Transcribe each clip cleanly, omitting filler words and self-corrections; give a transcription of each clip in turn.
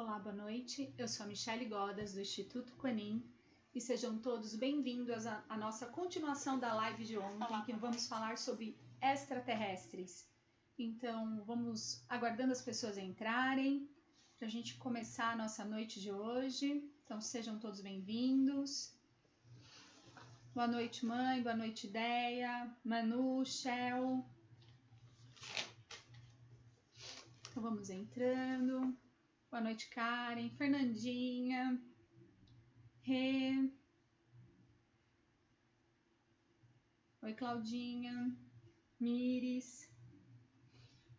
Olá, boa noite. Eu sou a Michele Godas, do Instituto Quanin, e sejam todos bem-vindos à nossa continuação da live de ontem, que vamos falar sobre extraterrestres. Então, vamos aguardando as pessoas entrarem, para a gente começar a nossa noite de hoje. Então, sejam todos bem-vindos. Boa noite, mãe. Boa noite, Ideia, Manu, Shell. Então, vamos entrando. Boa noite, Karen, Fernandinha, Rê. Oi, Claudinha, Miris.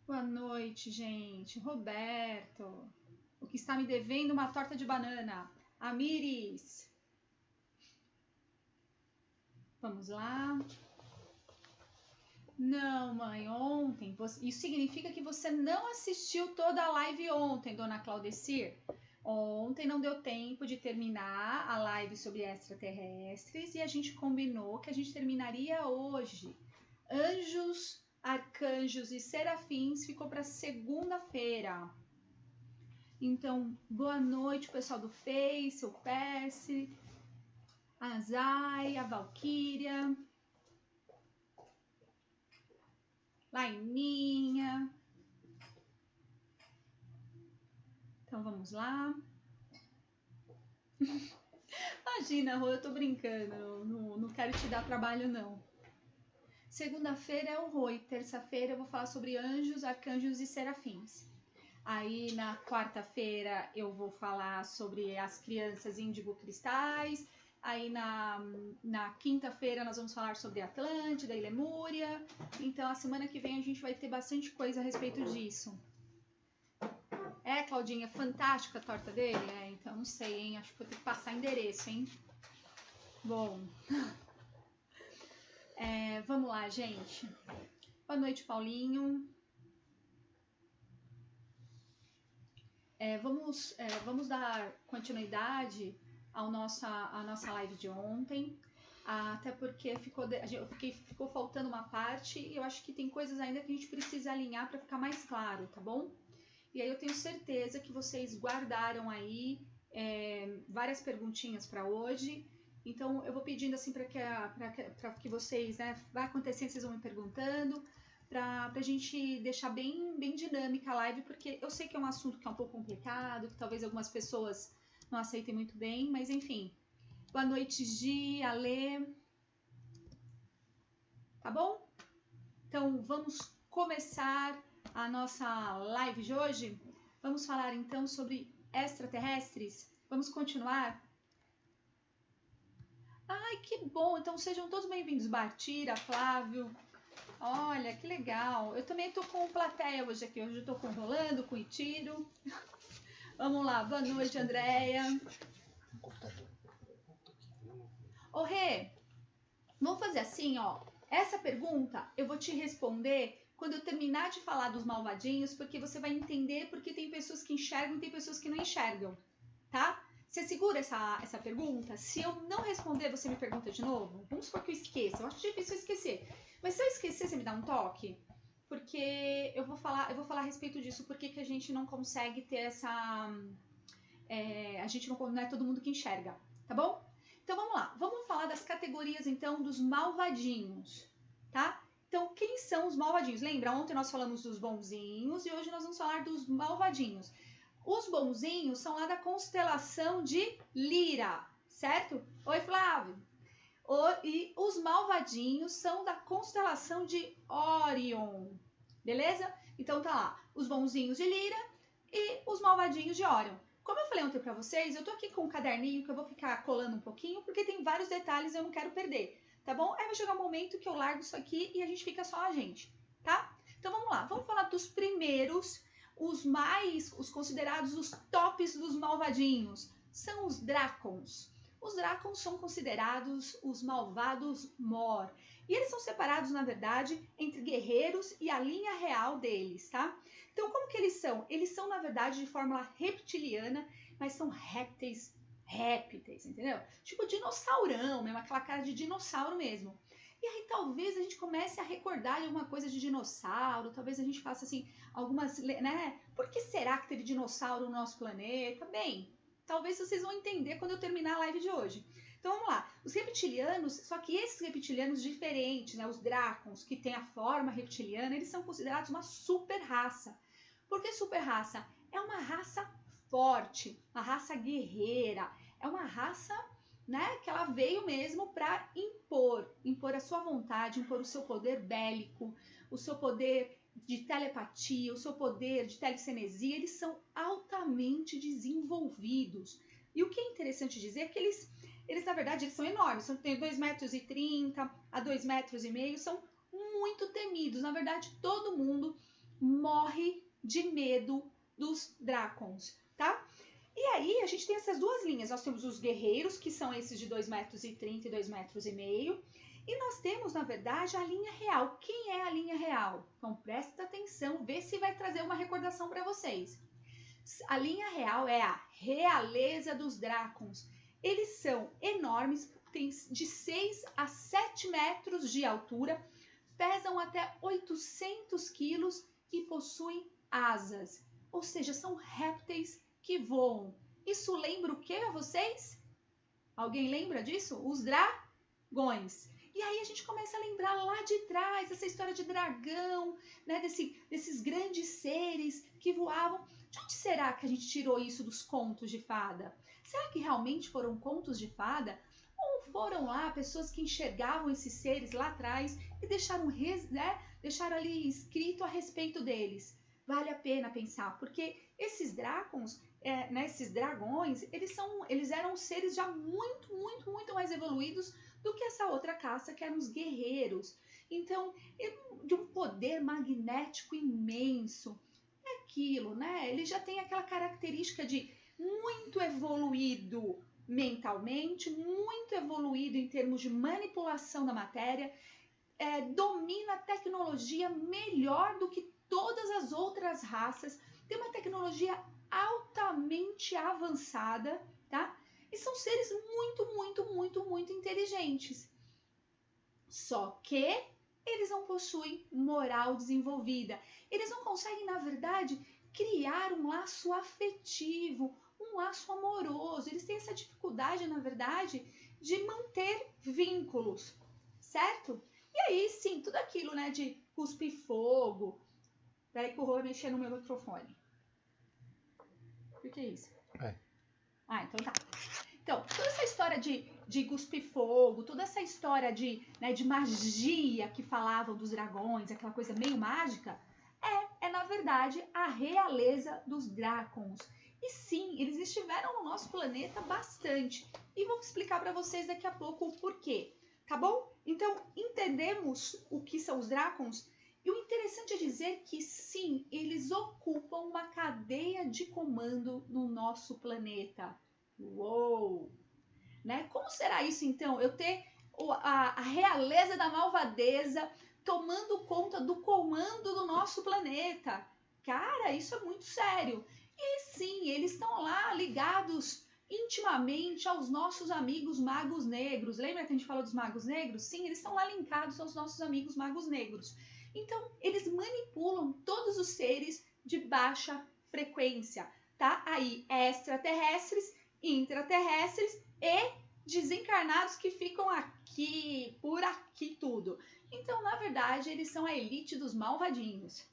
Boa noite, gente. Roberto, o que está me devendo uma torta de banana. A Miris. Vamos lá. Não, mãe, ontem. Isso significa que você não assistiu toda a live ontem, dona Claudecir. Ontem não deu tempo de terminar a live sobre extraterrestres e a gente combinou que a gente terminaria hoje. Anjos, arcanjos e serafins ficou para segunda-feira. Então, boa noite, pessoal do Face, o Percy, a Zay, a Valquíria, Laininha. Então vamos lá. Imagina, Rô, eu tô brincando, não quero te dar trabalho não. Segunda-feira é o Rô, terça-feira eu vou falar sobre anjos, arcanjos e serafins. Aí na quarta-feira eu vou falar sobre as crianças índigo cristais. Aí na quinta-feira nós vamos falar sobre Atlântida e Lemúria. Então a semana que vem a gente vai ter bastante coisa a respeito disso. É, Claudinha, fantástica a torta dele? É, então não sei, hein? Acho que vou ter que passar endereço, hein? Bom. Vamos lá, gente. Boa noite, Paulinho. Vamos dar continuidade à nossa live de ontem. Até porque ficou faltando uma parte e eu acho que tem coisas ainda que a gente precisa alinhar para ficar mais claro, tá bom? E aí eu tenho certeza que vocês guardaram aí várias perguntinhas para hoje. Então eu vou pedindo assim para que vocês, né, vai acontecendo, vocês vão me perguntando, para a gente deixar bem dinâmica a live, porque eu sei que é um assunto que é um pouco complicado, que talvez algumas pessoas não aceitem muito bem, mas enfim. Boa noite, Gi, Alê. Tá bom? Então vamos começar a nossa live de hoje. Vamos falar então sobre extraterrestres. Vamos continuar? Ai, que bom! Então sejam todos bem-vindos. Bartira, Flávio. Olha, que legal. Eu também tô com plateia hoje aqui. Hoje eu tô com o Rolando, com o Itiro. Vamos lá. Boa noite, Andréia. Ô, Rê, vamos fazer assim, ó. Essa pergunta eu vou te responder quando eu terminar de falar dos malvadinhos, porque você vai entender porque tem pessoas que enxergam e tem pessoas que não enxergam, tá? Você segura essa pergunta? Se eu não responder, você me pergunta de novo? Vamos supor que eu esqueça. Eu acho difícil eu esquecer. Mas se eu esquecer, você me dá um toque? Porque eu vou falar a respeito disso. Por que a gente não consegue ter essa... não é todo mundo que enxerga, tá bom? Então vamos lá. Vamos falar das categorias, então, dos malvadinhos, tá? Então, quem são os malvadinhos? Lembra? Ontem nós falamos dos bonzinhos e hoje nós vamos falar dos malvadinhos. Os bonzinhos são lá da constelação de Lira, certo? Oi, Flávio. E os malvadinhos são da constelação de Órion, beleza? Então tá lá, os bonzinhos de Lira e os malvadinhos de Órion. Como eu falei ontem pra vocês, eu tô aqui com um caderninho que eu vou ficar colando um pouquinho, porque tem vários detalhes e eu não quero perder, tá bom? Aí vai chegar um momento que eu largo isso aqui e a gente fica só a gente, tá? Então vamos lá, vamos falar dos primeiros, os considerados os tops dos malvadinhos, são os Drácons. Os Drácons são considerados os malvados Mor. E eles são separados, na verdade, entre guerreiros e a linha real deles, tá? Então, como que eles são? Eles são, na verdade, de forma reptiliana, mas são répteis, entendeu? Tipo dinossaurão mesmo, aquela cara de dinossauro mesmo. E aí talvez a gente comece a recordar de alguma coisa de dinossauro, talvez a gente faça assim algumas, né? Por que será que teve dinossauro no nosso planeta? Bem, talvez vocês vão entender quando eu terminar a live de hoje. Então vamos lá, os reptilianos, só que esses reptilianos diferentes, né, os Drácons, que têm a forma reptiliana, eles são considerados uma super raça. Por que super raça? É uma raça forte, uma raça guerreira, é uma raça, né, que ela veio mesmo para impor a sua vontade, impor o seu poder bélico, o seu poder de telepatia, o seu poder de telecinesia. Eles são altamente desenvolvidos. E o que é interessante dizer é que eles na verdade, eles são enormes, tem 2,30 metros a 2,5 metros, são muito temidos. Na verdade, todo mundo morre de medo dos Drácons, tá? E aí, a gente tem essas duas linhas. Nós temos os guerreiros, que são esses de 2,30 metros e 2,5 metros. E nós temos, na verdade, a linha real. Quem é a linha real? Então, presta atenção, vê se vai trazer uma recordação para vocês. A linha real é a realeza dos Drácons. Eles são enormes, têm de 6 a 7 metros de altura, pesam até 800 quilos e possuem asas. Ou seja, são répteis que voam. Isso lembra o que a vocês? Alguém lembra disso? Os dragões. E aí a gente começa a lembrar lá de trás, essa história de dragão, né? Desses grandes seres que voavam. De onde será que a gente tirou isso dos contos de fada? Será que realmente foram contos de fada? Ou foram lá pessoas que enxergavam esses seres lá atrás e deixaram, né, deixaram ali escrito a respeito deles? Vale a pena pensar, porque esses Drácons, né, esses dragões, eles eram seres já muito, muito, muito mais evoluídos do que essa outra caça, que eram os guerreiros. Então, de um poder magnético imenso. É aquilo, né? Ele já tem aquela característica de muito evoluído mentalmente, muito evoluído em termos de manipulação da matéria, domina a tecnologia melhor do que todas as outras raças, tem uma tecnologia altamente avançada, tá? E são seres muito, muito, muito, muito inteligentes. Só que eles não possuem moral desenvolvida. Eles não conseguem, na verdade, criar um laço afetivo, um laço amoroso. Eles têm essa dificuldade, na verdade, de manter vínculos, certo? E aí, sim, tudo aquilo, né, de cuspir fogo. Peraí que eu vou mexer no meu microfone. O que é isso? Então tá. Então, toda essa história de cuspir fogo, toda essa história de magia que falavam dos dragões, aquela coisa meio mágica, é na verdade a realeza dos Drácons. E sim, eles estiveram no nosso planeta bastante. E vou explicar para vocês daqui a pouco o porquê, tá bom? Então, entendemos o que são os Drácons? E o interessante é dizer que sim, eles ocupam uma cadeia de comando no nosso planeta. Uou! Né? Como será isso então? Eu ter a realeza da malvadeza tomando conta do comando do nosso planeta. Cara, isso é muito sério. E sim, eles estão lá ligados intimamente aos nossos amigos magos negros. Lembra que a gente falou dos magos negros? Sim, eles estão lá linkados aos nossos amigos magos negros. Então, eles manipulam todos os seres de baixa frequência, tá? Aí, extraterrestres, intraterrestres e desencarnados que ficam aqui, por aqui tudo. Então, na verdade, eles são a elite dos malvadinhos,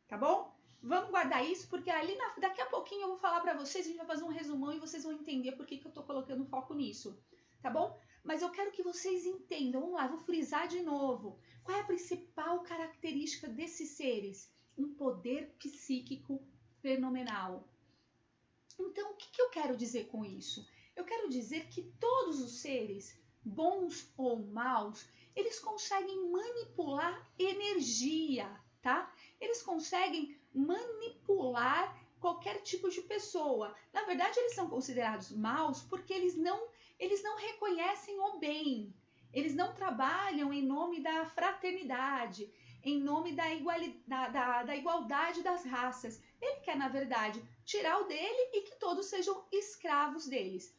tá bom? Vamos guardar isso, porque ali daqui a pouquinho eu vou falar para vocês, a gente vai fazer um resumão e vocês vão entender por que eu tô colocando foco nisso, tá bom? Mas eu quero que vocês entendam, vamos lá, vou frisar de novo. Qual é a principal característica desses seres? Um poder psíquico fenomenal. Então, o que eu quero dizer com isso? Eu quero dizer que todos os seres, bons ou maus, eles conseguem manipular energia, tá? Eles conseguem manipular qualquer tipo de pessoa. Na verdade, eles são considerados maus porque eles não reconhecem o bem. Eles não trabalham em nome da fraternidade, em nome da igualdade das raças. Ele quer, na verdade, tirar o dele e que todos sejam escravos deles.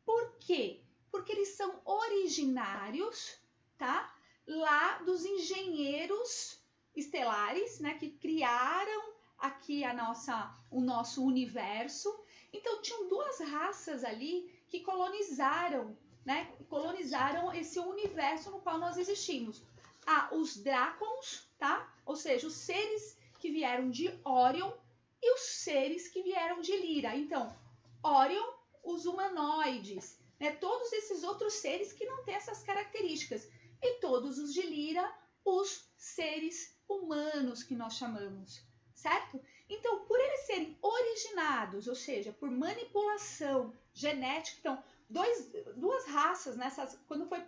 Por quê? Porque eles são originários, tá? lá dos engenheiros estelares, né, que criaram aqui o nosso universo. Então tinham duas raças ali que colonizaram, né, colonizaram esse universo no qual nós existimos. Os Drácons, tá? Ou seja, os seres que vieram de Orion e os seres que vieram de Lira. Então, Orion, os humanoides, né? Todos esses outros seres que não têm essas características. E todos os de Lira, os seres humanos que nós chamamos, certo? Então, por eles serem originados, ou seja, por manipulação genética, então, duas raças, nessas, quando foi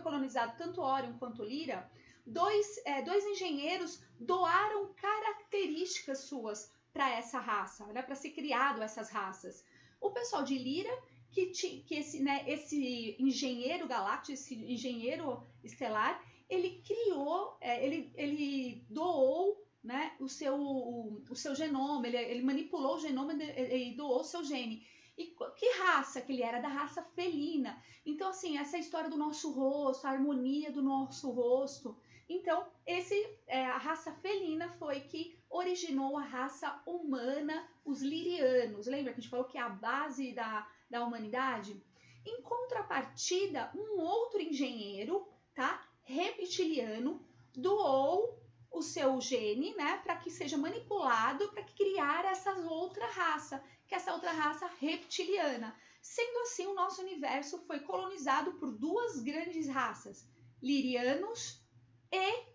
colonizado tanto Orion quanto Lira, dois engenheiros doaram características suas para essa raça, né, para ser criado essas raças. O pessoal de Lira, que esse engenheiro galáctico, esse engenheiro estelar, ele criou, ele doou, né, o seu genoma, ele manipulou o genoma e doou o seu gene. E que raça que ele era? Da raça felina. Então, assim, essa história do nosso rosto, a harmonia do nosso rosto. Então, a raça felina foi que originou a raça humana, os lirianos. Lembra que a gente falou que é a base da humanidade? Em contrapartida, um outro engenheiro, tá, reptiliano, doou o seu gene, né, para que seja manipulado para criar essa outra raça, que é essa outra raça reptiliana. Sendo assim, o nosso universo foi colonizado por duas grandes raças, lirianos e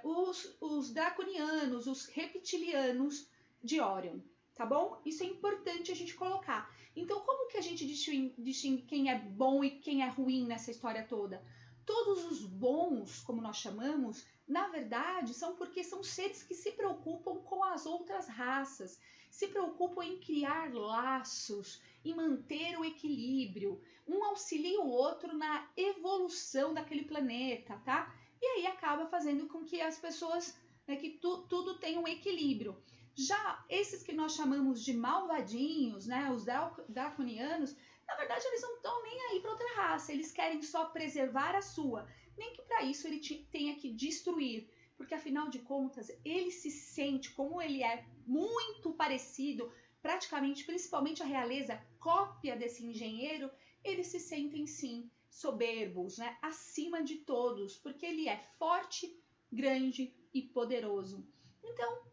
os draconianos, os reptilianos de Orion, tá bom? Isso é importante a gente colocar. Então, como que a gente distingue quem é bom e quem é ruim nessa história toda? Todos os bons, como nós chamamos, na verdade, são seres que se preocupam com as outras raças, se preocupam em criar laços, em manter o equilíbrio. Um auxilia o outro na evolução daquele planeta, tá? E aí acaba fazendo com que as pessoas, né, que tudo tenha um equilíbrio. Já esses que nós chamamos de malvadinhos, né, os draconianos, na verdade eles não estão nem aí para outra raça, eles querem só preservar a sua, nem que para isso ele tenha que destruir, porque afinal de contas ele se sente, como ele é muito parecido, praticamente, principalmente a realeza, cópia desse engenheiro, eles se sentem sim soberbos, né, acima de todos, porque ele é forte, grande e poderoso. Então,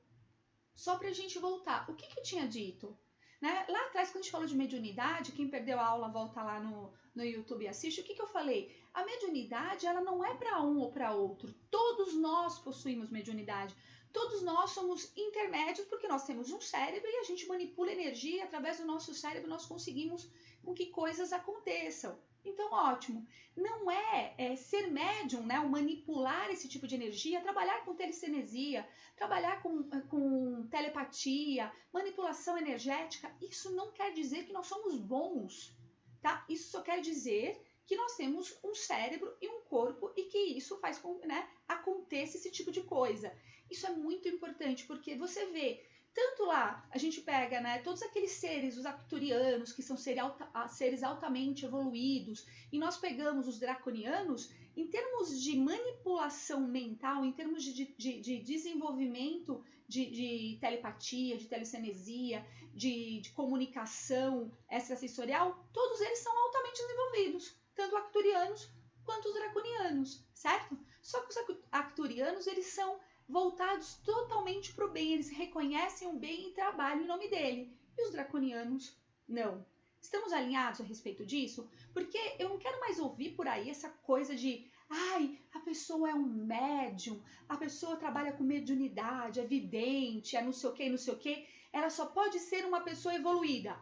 só para a gente voltar, o que eu tinha dito? Né? Lá atrás, quando a gente falou de mediunidade, quem perdeu a aula, volta lá no YouTube e assiste, o que eu falei? A mediunidade, ela não é para um ou para outro. Todos nós possuímos mediunidade. Todos nós somos intermédios porque nós temos um cérebro e a gente manipula energia e através do nosso cérebro nós conseguimos com que coisas aconteçam. Então, ótimo. Não é ser médium, né? O manipular esse tipo de energia, trabalhar com telecinesia, trabalhar com telepatia, manipulação energética. Isso não quer dizer que nós somos bons, tá? Isso só quer dizer que nós temos um cérebro e um corpo e que isso faz com que, né, aconteça esse tipo de coisa. Isso é muito importante porque você vê tanto lá, a gente pega, né, todos aqueles seres, os arcturianos, que são seres altamente evoluídos, e nós pegamos os draconianos, em termos de manipulação mental, em termos de desenvolvimento de telepatia, de telecinesia, de comunicação extrasensorial, todos eles são altamente desenvolvidos, tanto arcturianos quanto os draconianos, certo? Só que os arcturianos, eles são voltados totalmente para o bem, eles reconhecem o bem e trabalham em nome dele. E os draconianos, não. Estamos alinhados a respeito disso? Porque eu não quero mais ouvir por aí essa coisa de a pessoa é um médium, a pessoa trabalha com mediunidade, é vidente, é não sei o que, não sei o que. Ela só pode ser uma pessoa evoluída.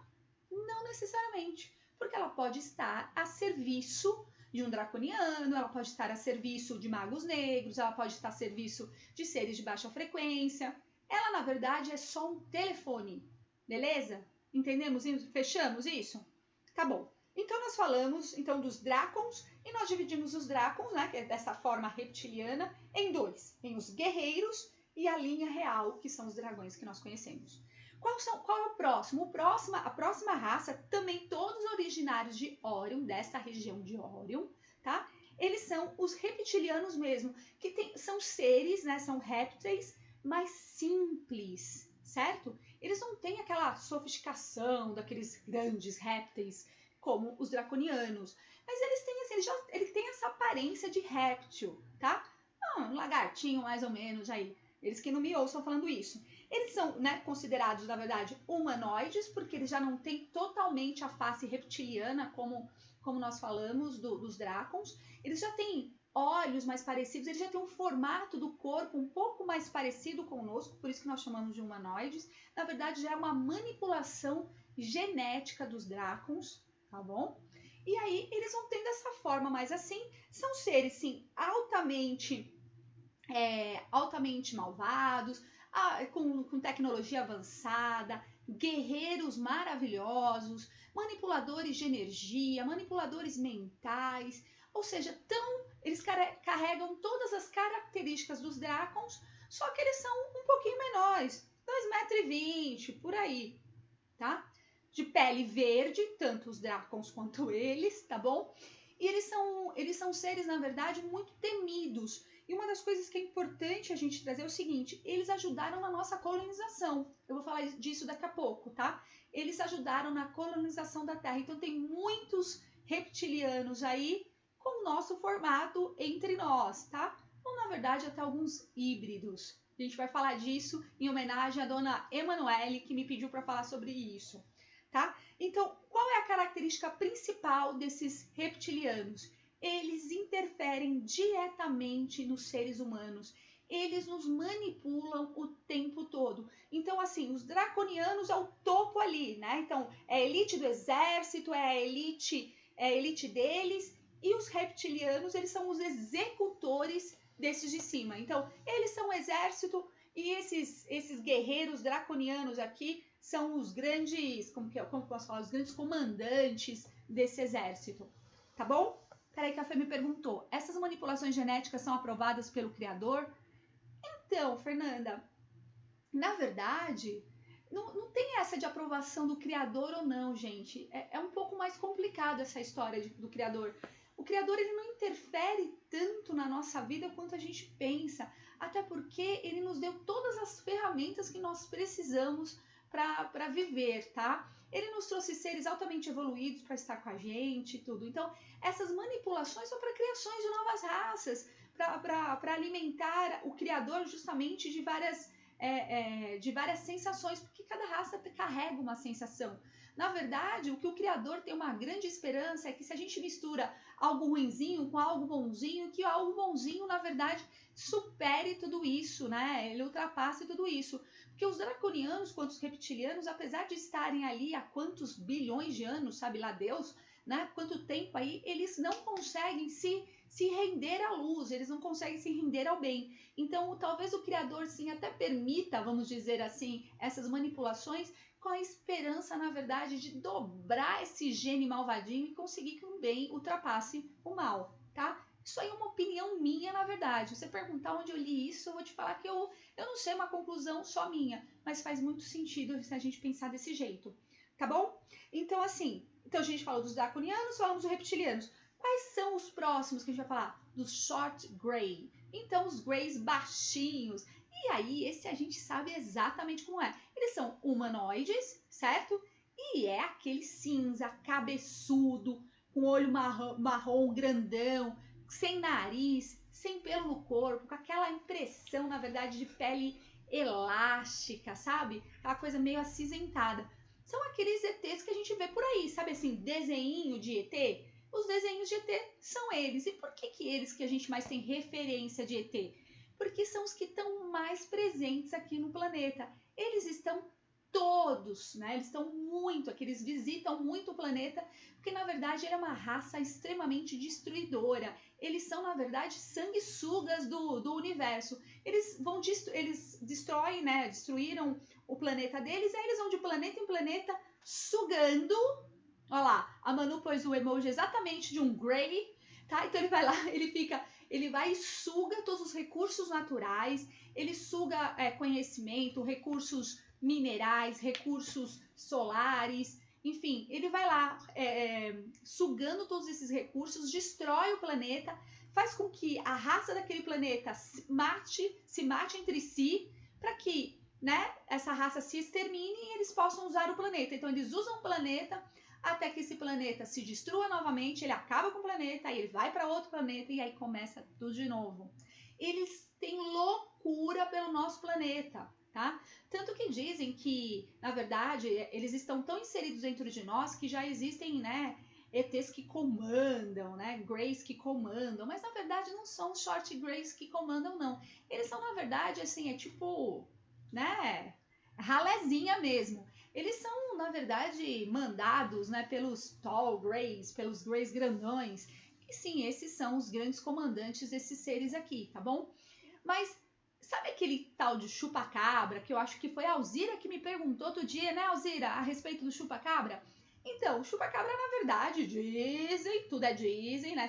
Não necessariamente, porque ela pode estar a serviço de um draconiano, ela pode estar a serviço de magos negros, ela pode estar a serviço de seres de baixa frequência. Ela, na verdade, é só um telefone, beleza? Entendemos isso? Fechamos isso? Tá bom. Então, nós falamos dos Drácons e nós dividimos os Drácons, né, que é dessa forma reptiliana, em dois. Em os guerreiros e a linha real, que são os dragões que nós conhecemos. Qual é o próximo? A próxima raça, também todos originários de Orion, dessa região de Orion, tá? Eles são os reptilianos mesmo, que são seres, né, são répteis mais simples, certo? Eles não têm aquela sofisticação daqueles grandes répteis como os draconianos, mas eles têm assim, ele tem essa aparência de réptil, tá? Um lagartinho mais ou menos aí. Eles que não me ouçam falando isso. Eles são, né, considerados, na verdade, humanoides, porque eles já não têm totalmente a face reptiliana, como nós falamos dos Drácons. Eles já têm olhos mais parecidos, eles já têm um formato do corpo um pouco mais parecido conosco, por isso que nós chamamos de humanoides. Na verdade, já é uma manipulação genética dos Drácons, tá bom? E aí, eles vão tendo essa forma mais assim. São seres, sim, altamente malvados, com tecnologia avançada, guerreiros maravilhosos, manipuladores de energia, manipuladores mentais, ou seja, eles carregam todas as características dos Drácons, só que eles são um pouquinho menores, 2,20 m, por aí, tá? De pele verde, tanto os Drácons quanto eles, tá bom? E eles são seres, na verdade, muito temidos. E uma das coisas que é importante a gente trazer é o seguinte, eles ajudaram na nossa colonização. Eu vou falar disso daqui a pouco, tá? Eles ajudaram na colonização da Terra. Então tem muitos reptilianos aí com o nosso formato entre nós, tá? Ou na verdade até alguns híbridos. A gente vai falar disso em homenagem à dona Emanuele, que me pediu para falar sobre isso, tá? Então, qual é a característica principal desses reptilianos? Eles interferem diretamente nos seres humanos. Eles nos manipulam o tempo todo. Então, assim, os draconianos é o topo ali, né? Então, é a elite do exército, é a elite deles. E os reptilianos, eles são os executores desses de cima. Então, eles são o exército e esses guerreiros draconianos aqui são os grandes, como posso falar, os grandes comandantes desse exército, tá bom? Peraí que a Fê me perguntou, essas manipulações genéticas são aprovadas pelo Criador? Então, Fernanda, na verdade, não tem essa de aprovação do Criador ou não, gente. É um pouco mais complicado essa história do Criador. O Criador, ele não interfere tanto na nossa vida quanto a gente pensa, até porque ele nos deu todas as ferramentas que nós precisamos para viver, tá? Ele nos trouxe seres altamente evoluídos para estar com a gente e tudo. Então, essas manipulações são para criações de novas raças, para alimentar o Criador justamente de várias sensações, porque cada raça carrega uma sensação. Na verdade, o que o Criador tem uma grande esperança é que se a gente mistura algo ruinzinho com algo bonzinho, que algo bonzinho, na verdade, supere tudo isso, né? Ele ultrapasse tudo isso. Porque os draconianos, quanto os reptilianos, apesar de estarem ali há quantos bilhões de anos, sabe lá Deus, né? Quanto tempo aí, eles não conseguem se render à luz, eles não conseguem se render ao bem. Então, talvez o Criador, sim, até permita, vamos dizer assim, essas manipulações com a esperança, na verdade, de dobrar esse gene malvadinho e conseguir que o bem ultrapasse o mal, tá? Isso aí é uma opinião minha, na verdade. Se você perguntar onde eu li isso, eu vou te falar que eu não sei uma conclusão só minha, mas faz muito sentido se a gente pensar desse jeito, tá bom? Então, assim, a gente falou dos draconianos, falamos dos reptilianos. Quais são os próximos que a gente vai falar? Dos short grey. Então, os greys baixinhos. E aí, esse a gente sabe exatamente como é. Eles são humanoides, certo? E é aquele cinza, cabeçudo, com olho marrom grandão, sem nariz, sem pelo no corpo, com aquela impressão, na verdade, de pele elástica, sabe? Aquela coisa meio acinzentada. São aqueles ETs que a gente vê por aí, sabe assim, desenho de ET? Os desenhos de ET são eles. E por que eles que a gente mais tem referência de ET? Porque são os que estão mais presentes aqui no planeta. Eles estão todos, né? Eles estão muito aqui, eles visitam muito o planeta, porque na verdade ele é uma raça extremamente destruidora. Eles são, na verdade, sanguessugas do universo. Eles destroem, né? Destruíram o planeta deles, aí eles vão de planeta em planeta sugando. Olha lá, a Manu pôs o emoji exatamente de um Grey, tá? Então ele vai lá, ele vai e suga todos os recursos naturais, ele suga conhecimento, recursos minerais, recursos solares, enfim, ele vai lá sugando todos esses recursos, destrói o planeta, faz com que a raça daquele planeta se mate entre si, para que, né, essa raça se extermine e eles possam usar o planeta. Então eles usam o planeta até que esse planeta se destrua novamente, ele acaba com o planeta, aí ele vai para outro planeta e aí começa tudo de novo. Eles têm loucura pelo nosso planeta, tá? Tanto que dizem que, na verdade, eles estão tão inseridos dentro de nós que já existem, né, ETs que comandam, né, Greys que comandam, mas na verdade não são os Short Greys que comandam, não. Eles são, na verdade, assim, é tipo, né, ralezinha mesmo. Eles são, na verdade, mandados, né, pelos Tall Greys, pelos Greys grandões. E sim, esses são os grandes comandantes desses seres aqui, tá bom? Mas sabe aquele tal de chupa-cabra, que eu acho que foi a Alzira que me perguntou outro dia, né, Alzira, a respeito do chupa-cabra? Então, o chupa-cabra, na verdade, dizem, tudo é dizem, né,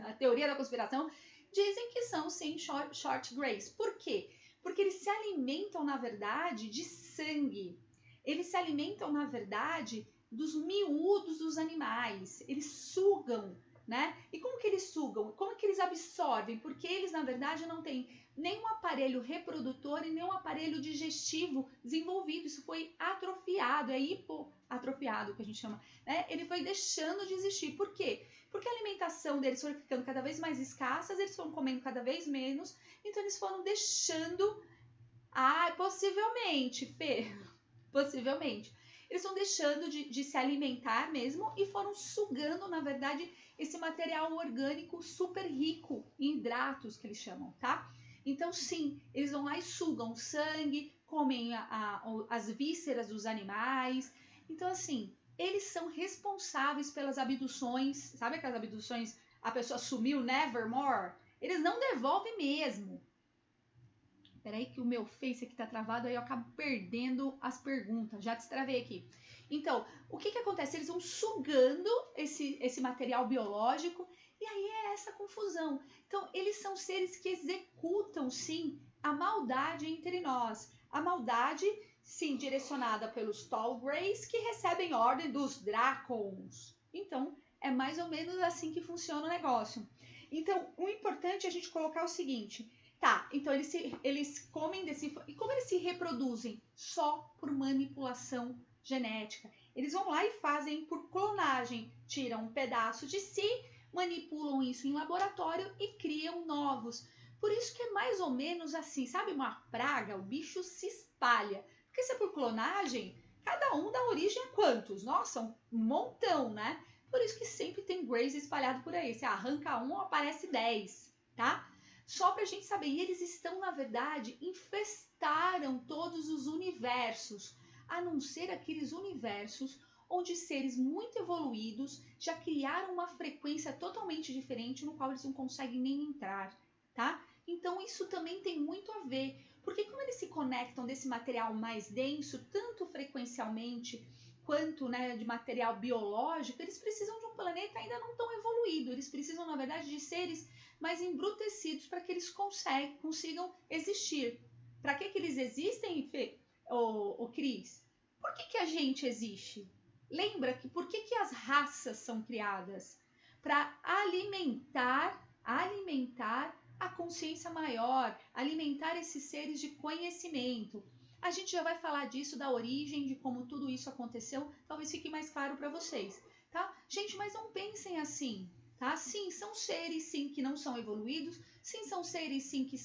a teoria da conspiração, dizem que são, sim, short greys. Por quê? Porque eles se alimentam, na verdade, de sangue. Eles se alimentam, na verdade, dos miúdos dos animais. Eles sugam, né? E como que eles sugam? Como que eles absorvem? Porque eles, na verdade, não têm nenhum aparelho reprodutor e nenhum aparelho digestivo desenvolvido. Isso foi atrofiado, é hipoatrofiado que a gente chama, né? Ele foi deixando de existir. Por quê? Porque a alimentação deles foi ficando cada vez mais escassa, eles foram comendo cada vez menos, então eles foram deixando... possivelmente, Fê, possivelmente. Eles estão deixando de se alimentar mesmo e foram sugando, na verdade, esse material orgânico super rico em hidratos, que eles chamam, tá? Então, sim, eles vão lá e sugam sangue, comem as vísceras dos animais. Então, assim, eles são responsáveis pelas abduções. Sabe aquelas abduções, a pessoa sumiu, nevermore? Eles não devolvem mesmo. Peraí que o meu Face aqui tá travado, aí eu acabo perdendo as perguntas. Já destravei aqui. Então, o que acontece? Eles vão sugando esse material biológico e aí é essa confusão. Então, eles são seres que executam, sim, a maldade entre nós. A maldade, sim, direcionada pelos Tall Greys, que recebem ordem dos Dracons. Então, é mais ou menos assim que funciona o negócio. Então, o importante é a gente colocar o seguinte... Tá, então eles comem desse... E como eles se reproduzem? Só por manipulação genética. Eles vão lá e fazem por clonagem. Tiram um pedaço de si, manipulam isso em laboratório e criam novos. Por isso que é mais ou menos assim, sabe uma praga? O bicho se espalha. Porque se é por clonagem, cada um dá origem a quantos? Nossa, um montão, né? Por isso que sempre tem Greys espalhado por aí. Se arranca um, aparece 10, tá? Só para a gente saber, e eles estão, na verdade, infestaram todos os universos, a não ser aqueles universos onde seres muito evoluídos já criaram uma frequência totalmente diferente no qual eles não conseguem nem entrar, tá? Então isso também tem muito a ver, porque como eles se conectam desse material mais denso, tanto frequencialmente quanto, né, de material biológico, eles precisam de um planeta ainda não tão evoluído, eles precisam, na verdade, de seres mais embrutecidos para que eles consigam existir. Para que eles existem, Fê, Cris? Por que a gente existe? Lembra que por que as raças são criadas? Para alimentar a consciência maior, alimentar esses seres de conhecimento. A gente já vai falar disso, da origem, de como tudo isso aconteceu, talvez fique mais claro para vocês, tá? Gente, mas não pensem assim, tá? Sim, são seres, sim, que não são evoluídos, sim, são seres, sim, que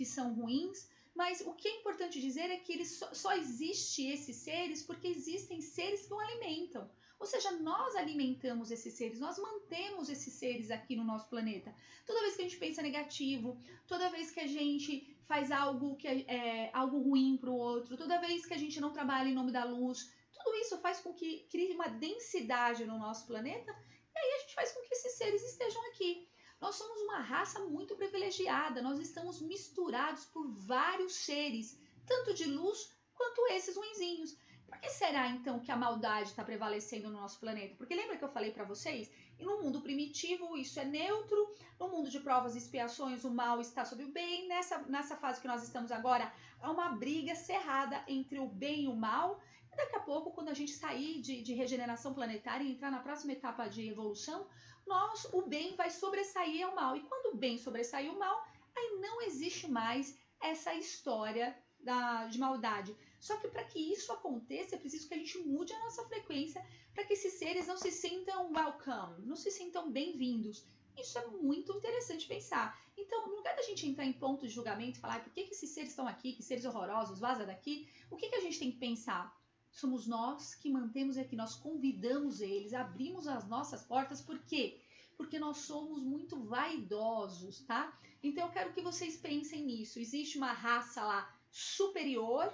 são ruins, mas o que é importante dizer é que eles só existem esses seres porque existem seres que o alimentam. Ou seja, nós alimentamos esses seres, nós mantemos esses seres aqui no nosso planeta. Toda vez que a gente pensa negativo, toda vez que a gente faz algo que é algo ruim para o outro, toda vez que a gente não trabalha em nome da luz, tudo isso faz com que crie uma densidade no nosso planeta e aí a gente faz com que esses seres estejam aqui. Nós somos uma raça muito privilegiada, nós estamos misturados por vários seres, tanto de luz quanto esses ruinzinhos. Por que será então que a maldade está prevalecendo no nosso planeta? Porque lembra que eu falei para vocês? E no mundo primitivo, isso é neutro. No mundo de provas e expiações, o mal está sobre o bem. Nessa fase que nós estamos agora, há uma briga cerrada entre o bem e o mal. E daqui a pouco, quando a gente sair de regeneração planetária e entrar na próxima etapa de evolução, o bem vai sobressair ao mal. E quando o bem sobressair o mal, aí não existe mais essa história de maldade. Só que para que isso aconteça, é preciso que a gente mude a nossa frequência para que esses seres não se sintam welcome, não se sintam bem-vindos. Isso é muito interessante pensar. Então, no lugar da gente entrar em pontos de julgamento e falar por que esses seres estão aqui, que seres horrorosos, vaza daqui, o que a gente tem que pensar? Somos nós que mantemos aqui, nós convidamos eles, abrimos as nossas portas, por quê? Porque nós somos muito vaidosos, tá? Então, eu quero que vocês pensem nisso. Existe uma raça lá superior,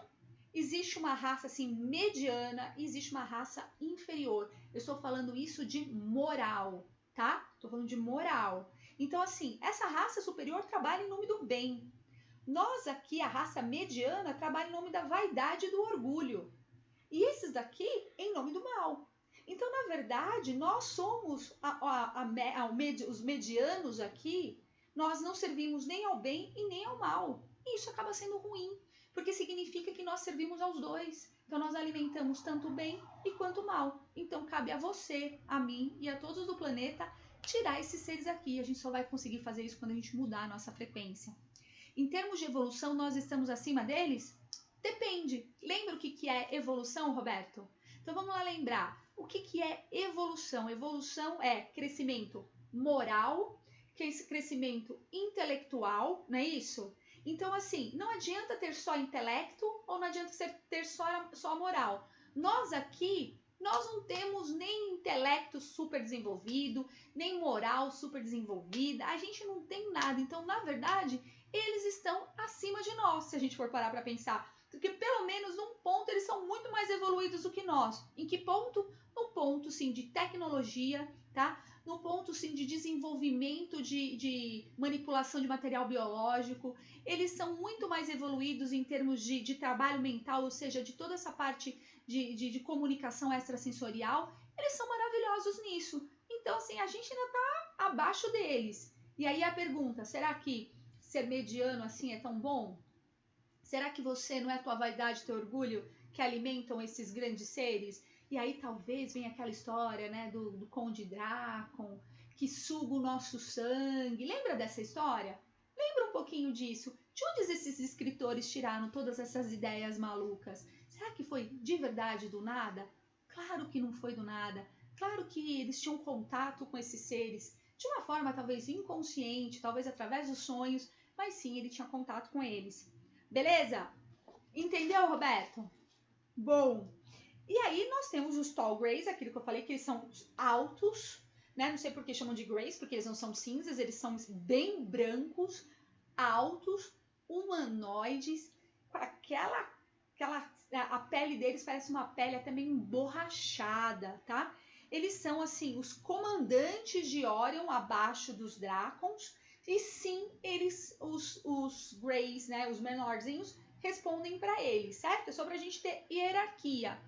existe uma raça assim mediana e existe uma raça inferior. Eu estou falando isso de moral, tá? Estou falando de moral. Então, assim, essa raça superior trabalha em nome do bem. Nós aqui, a raça mediana, trabalha em nome da vaidade e do orgulho. E esses daqui, em nome do mal. Então, na verdade, nós somos os medianos aqui, nós não servimos nem ao bem e nem ao mal. E isso acaba sendo ruim, porque significa que nós servimos aos dois. Então, nós alimentamos tanto o bem e quanto o mal. Então, cabe a você, a mim e a todos do planeta tirar esses seres aqui. A gente só vai conseguir fazer isso quando a gente mudar a nossa frequência. Em termos de evolução, nós estamos acima deles? Depende. Lembra o que é evolução, Roberto? Então, vamos lá lembrar. O que é evolução? Evolução é crescimento moral, crescimento intelectual, não é isso? Então, assim, não adianta ter só intelecto ou não adianta ter só moral. Nós aqui, nós não temos nem intelecto super desenvolvido, nem moral super desenvolvida, a gente não tem nada. Então, na verdade, eles estão acima de nós, se a gente for parar para pensar. Porque pelo menos num ponto eles são muito mais evoluídos do que nós. Em que ponto? No ponto, sim, de tecnologia, tá? No ponto, sim, de desenvolvimento de manipulação de material biológico. Eles são muito mais evoluídos em termos de trabalho mental, ou seja, de toda essa parte de comunicação extrasensorial. Eles são maravilhosos nisso. Então, assim, a gente ainda está abaixo deles. E aí a pergunta, será que ser mediano assim é tão bom? Será que você não é tua vaidade, teu orgulho que alimentam esses grandes seres? E aí talvez venha aquela história, né, do Conde Drácon, que suga o nosso sangue. Lembra dessa história? Lembra um pouquinho disso? De onde esses escritores tiraram todas essas ideias malucas? Será que foi de verdade do nada? Claro que não foi do nada. Claro que eles tinham contato com esses seres de uma forma talvez inconsciente, talvez através dos sonhos, mas sim, ele tinha contato com eles. Beleza? Entendeu, Roberto? Bom. E aí nós temos os tall greys, aquilo que eu falei, que eles são altos, né? Não sei por que chamam de greys, porque eles não são cinzas, eles são bem brancos, altos, humanoides, com a pele deles parece uma pele até meio emborrachada, tá? Eles são, assim, os comandantes de Orion abaixo dos Drácons. E sim, os Greys, né, os menorzinhos, respondem para eles, certo? É só para a gente ter hierarquia.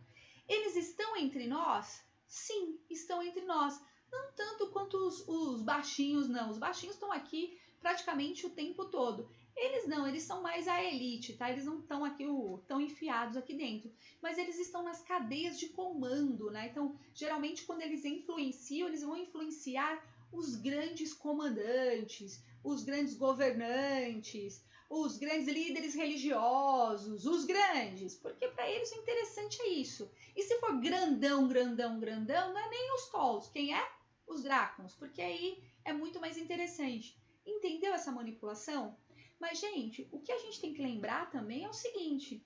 Eles estão entre nós? Sim, estão entre nós. Não tanto quanto os baixinhos, não. Os baixinhos estão aqui praticamente o tempo todo. Eles não, eles são mais a elite, tá? Eles não estão aqui tão enfiados aqui dentro. Mas eles estão nas cadeias de comando, né? Então, geralmente, quando eles influenciam, eles vão influenciar os grandes comandantes, os grandes governantes, os grandes líderes religiosos, os grandes, porque para eles o interessante é isso. E se for grandão, grandão, grandão, não é nem os Trolls, quem é? Os Drácons, porque aí é muito mais interessante. Entendeu essa manipulação? Mas, gente, o que a gente tem que lembrar também é o seguinte,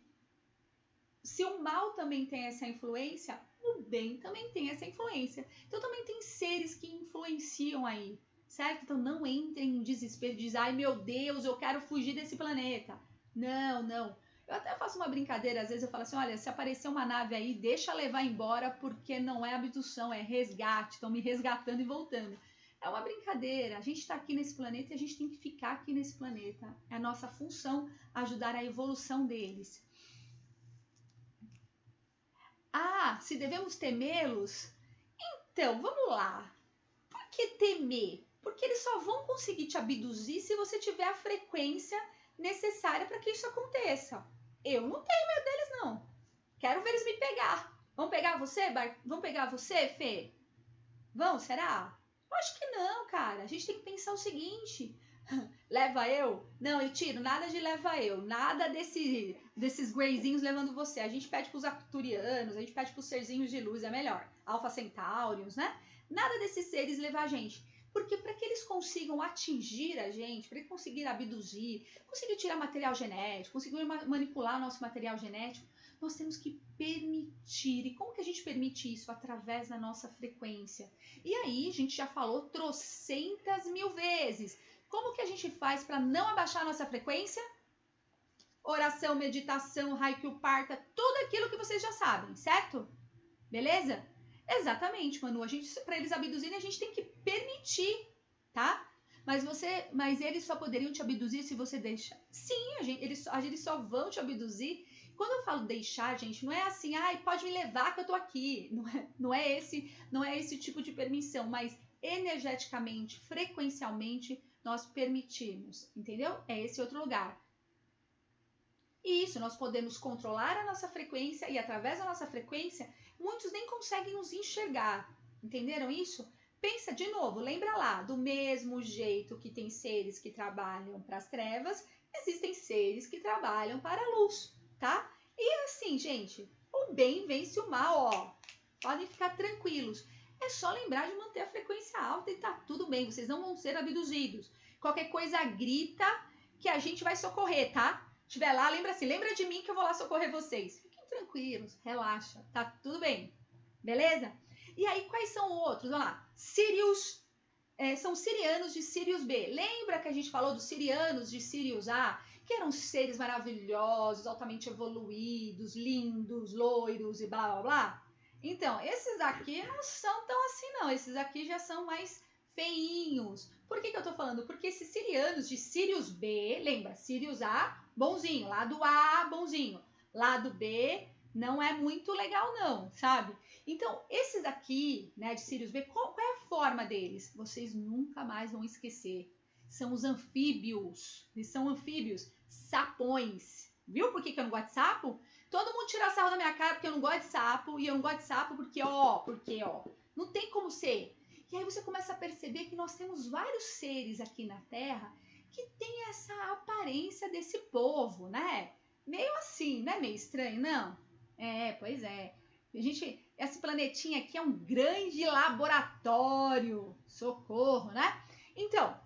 se o mal também tem essa influência, o bem também tem essa influência. Então também tem seres que influenciam aí, certo? Então não entrem em desespero, diz, ai meu Deus, eu quero fugir desse planeta. Não, não. Eu até faço uma brincadeira, às vezes eu falo assim, olha, se aparecer uma nave aí, deixa levar embora, porque não é abdução, é resgate, estão me resgatando e voltando. É uma brincadeira, a gente está aqui nesse planeta e a gente tem que ficar aqui nesse planeta. É a nossa função ajudar a evolução deles. Ah, se devemos temê-los? Então, vamos lá. Por que temer? Porque eles só vão conseguir te abduzir se você tiver a frequência necessária para que isso aconteça. Eu não tenho medo deles, não. Quero ver eles me pegar. Vão pegar você, Vão pegar você, Fê? Vão, será? Eu acho que não, cara. A gente tem que pensar o seguinte. Leva eu? Não, e tiro, nada de leva eu. Nada desses greyzinhos levando você. A gente pede pros arcturianos, a gente pede pros serzinhos de luz, é melhor. Alpha Centaurions, né? Nada desses seres levar a gente. Porque para que eles consigam atingir a gente, para eles conseguirem abduzir, conseguir tirar material genético, conseguir manipular nosso material genético, nós temos que permitir. E como que a gente permite isso? Através da nossa frequência. E aí, a gente já falou trocentas mil vezes. Como que a gente faz para não abaixar a nossa frequência? Oração, meditação, Haikyuu, Parta, tudo aquilo que vocês já sabem, certo? Beleza? Exatamente, Manu. Para eles abduzirem, a gente tem que permitir, tá? Mas eles só poderiam te abduzir se você deixar. Sim, eles só vão te abduzir. Quando eu falo deixar, gente, não é assim, pode me levar que eu tô aqui. Não é esse tipo de permissão, mas energeticamente, frequencialmente, nós permitimos, entendeu? É esse outro lugar. E isso, nós podemos controlar a nossa frequência e através da nossa frequência, muitos nem conseguem nos enxergar. Entenderam isso? Pensa de novo, lembra lá, do mesmo jeito que tem seres que trabalham para as trevas, existem seres que trabalham para a luz, tá? E assim, gente, o bem vence o mal, ó. Podem ficar tranquilos. É só lembrar de manter a frequência alta e tá tudo bem, vocês não vão ser abduzidos. Qualquer coisa grita que a gente vai socorrer, tá? Estiver lá, lembra de mim que eu vou lá socorrer vocês. Fiquem tranquilos, relaxa, tá tudo bem, beleza? E aí, quais são outros? Vamos lá, Sirius, são sirianos de Sirius B. Lembra que a gente falou dos sirianos de Sirius A? Que eram seres maravilhosos, altamente evoluídos, lindos, loiros e blá, blá, blá? Então, esses aqui não são tão assim, não. Esses aqui já são mais feinhos. Por que eu tô falando? Porque esses sirianos de Sirius B, lembra, Sirius A, bonzinho, lado A, bonzinho, lado B, não é muito legal não, sabe? Então, esses aqui, né, de Sirius B, qual é a forma deles? Vocês nunca mais vão esquecer. São os anfíbios, eles são anfíbios, sapões. Viu por que eu não gosto de sapo? Todo mundo tira sarro da minha cara porque eu não gosto de sapo, e eu não gosto de sapo porque, não tem como ser. E aí você começa a perceber que nós temos vários seres aqui na Terra que tem essa aparência desse povo, né? Meio assim, não é meio estranho, não? Pois é. Esse planetinha aqui é um grande laboratório. Socorro, né? Então,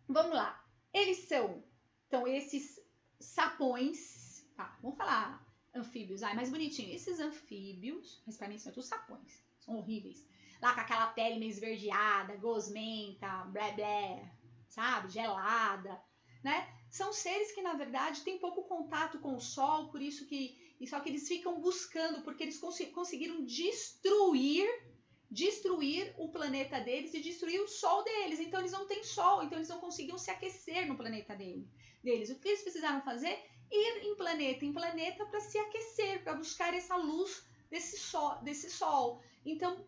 vamos lá. Eles são, então, esses sapões, tá? Vamos falar anfíbios, mais bonitinho. Esses anfíbios, mas pra mim são todos sapões, são horríveis. Lá com aquela pele meio esverdeada, gosmenta, blé blé, sabe? Gelada, né? São seres que, na verdade, têm pouco contato com o Sol, por isso que só que eles ficam buscando, porque eles conseguiram destruir o planeta deles e destruir o Sol deles. Então, eles não têm Sol, então eles não conseguiam se aquecer no planeta deles. O que eles precisaram fazer? Ir em planeta para se aquecer, para buscar essa luz desse Sol. Então,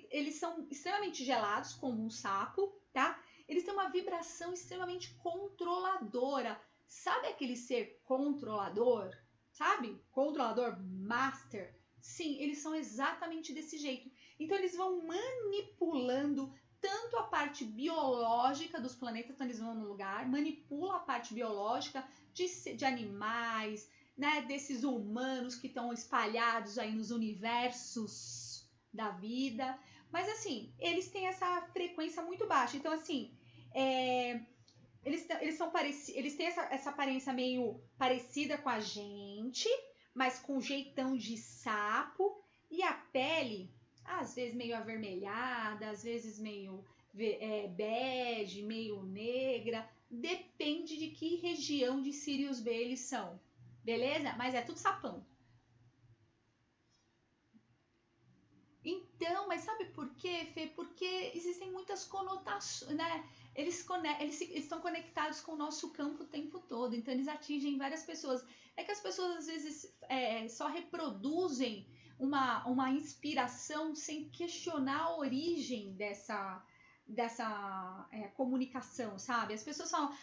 eles são extremamente gelados, como um sapo, tá? Eles têm uma vibração extremamente controladora. Sabe aquele ser controlador? Sabe? Controlador master. Sim, eles são exatamente desse jeito. Então, eles vão manipulando tanto a parte biológica dos planetas, então eles vão no lugar, manipulam a parte biológica de animais, né? Desses humanos que estão espalhados aí nos universos da vida, mas assim, eles têm essa frequência muito baixa, então assim, eles têm essa aparência meio parecida com a gente, mas com jeitão de sapo, e a pele, às vezes meio avermelhada, às vezes meio bege, meio negra, depende de que região de Sirius B eles são, beleza? Mas é tudo sapão. Então, mas sabe por quê, Fê? Porque existem muitas conotações, né? Eles estão conectados com o nosso campo o tempo todo, então eles atingem várias pessoas. É que as pessoas, às vezes, só reproduzem uma inspiração sem questionar a origem comunicação, sabe? As pessoas falam,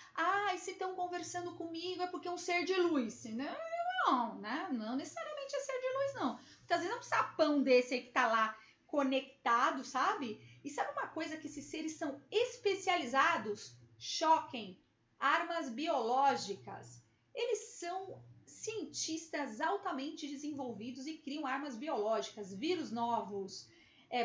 se estão conversando comigo é porque é um ser de luz. Não, né? Não necessariamente é ser de luz, não. Muitas vezes é um sapão desse aí que tá lá conectado, sabe? E sabe uma coisa que esses seres são especializados? Choquem, armas biológicas. Eles são cientistas altamente desenvolvidos e criam armas biológicas, vírus novos,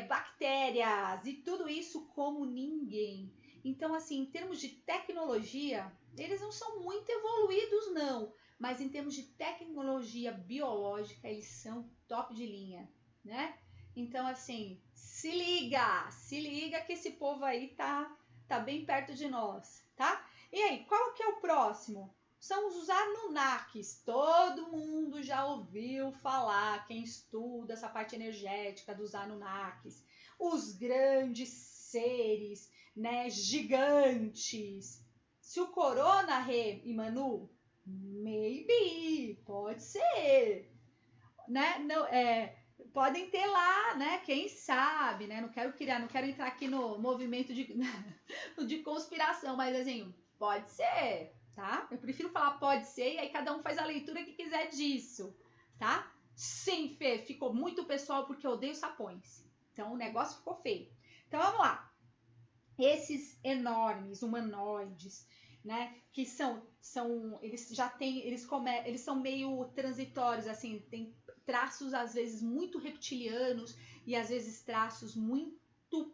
bactérias e tudo isso como ninguém. Então, assim, em termos de tecnologia, eles não são muito evoluídos, não. Mas em termos de tecnologia biológica, eles são top de linha, né? Então, assim, se liga que esse povo aí tá bem perto de nós, tá? E aí, qual que é o próximo? São os Anunnakis. Todo mundo já ouviu falar, quem estuda essa parte energética dos Anunnakis. Os grandes seres, né, gigantes. Se o Corona, Rê e Manu, maybe, pode ser, né? Não, podem ter lá, né? Quem sabe, né? Não quero entrar aqui no movimento de conspiração, mas assim, pode ser, tá? Eu prefiro falar pode ser e aí cada um faz a leitura que quiser disso, tá? Sim, Fê, ficou muito pessoal porque eu odeio sapões. Então o negócio ficou feio. Então vamos lá. Esses enormes humanoides, né, que eles são meio transitórios, assim, tem traços às vezes muito reptilianos e às vezes traços muito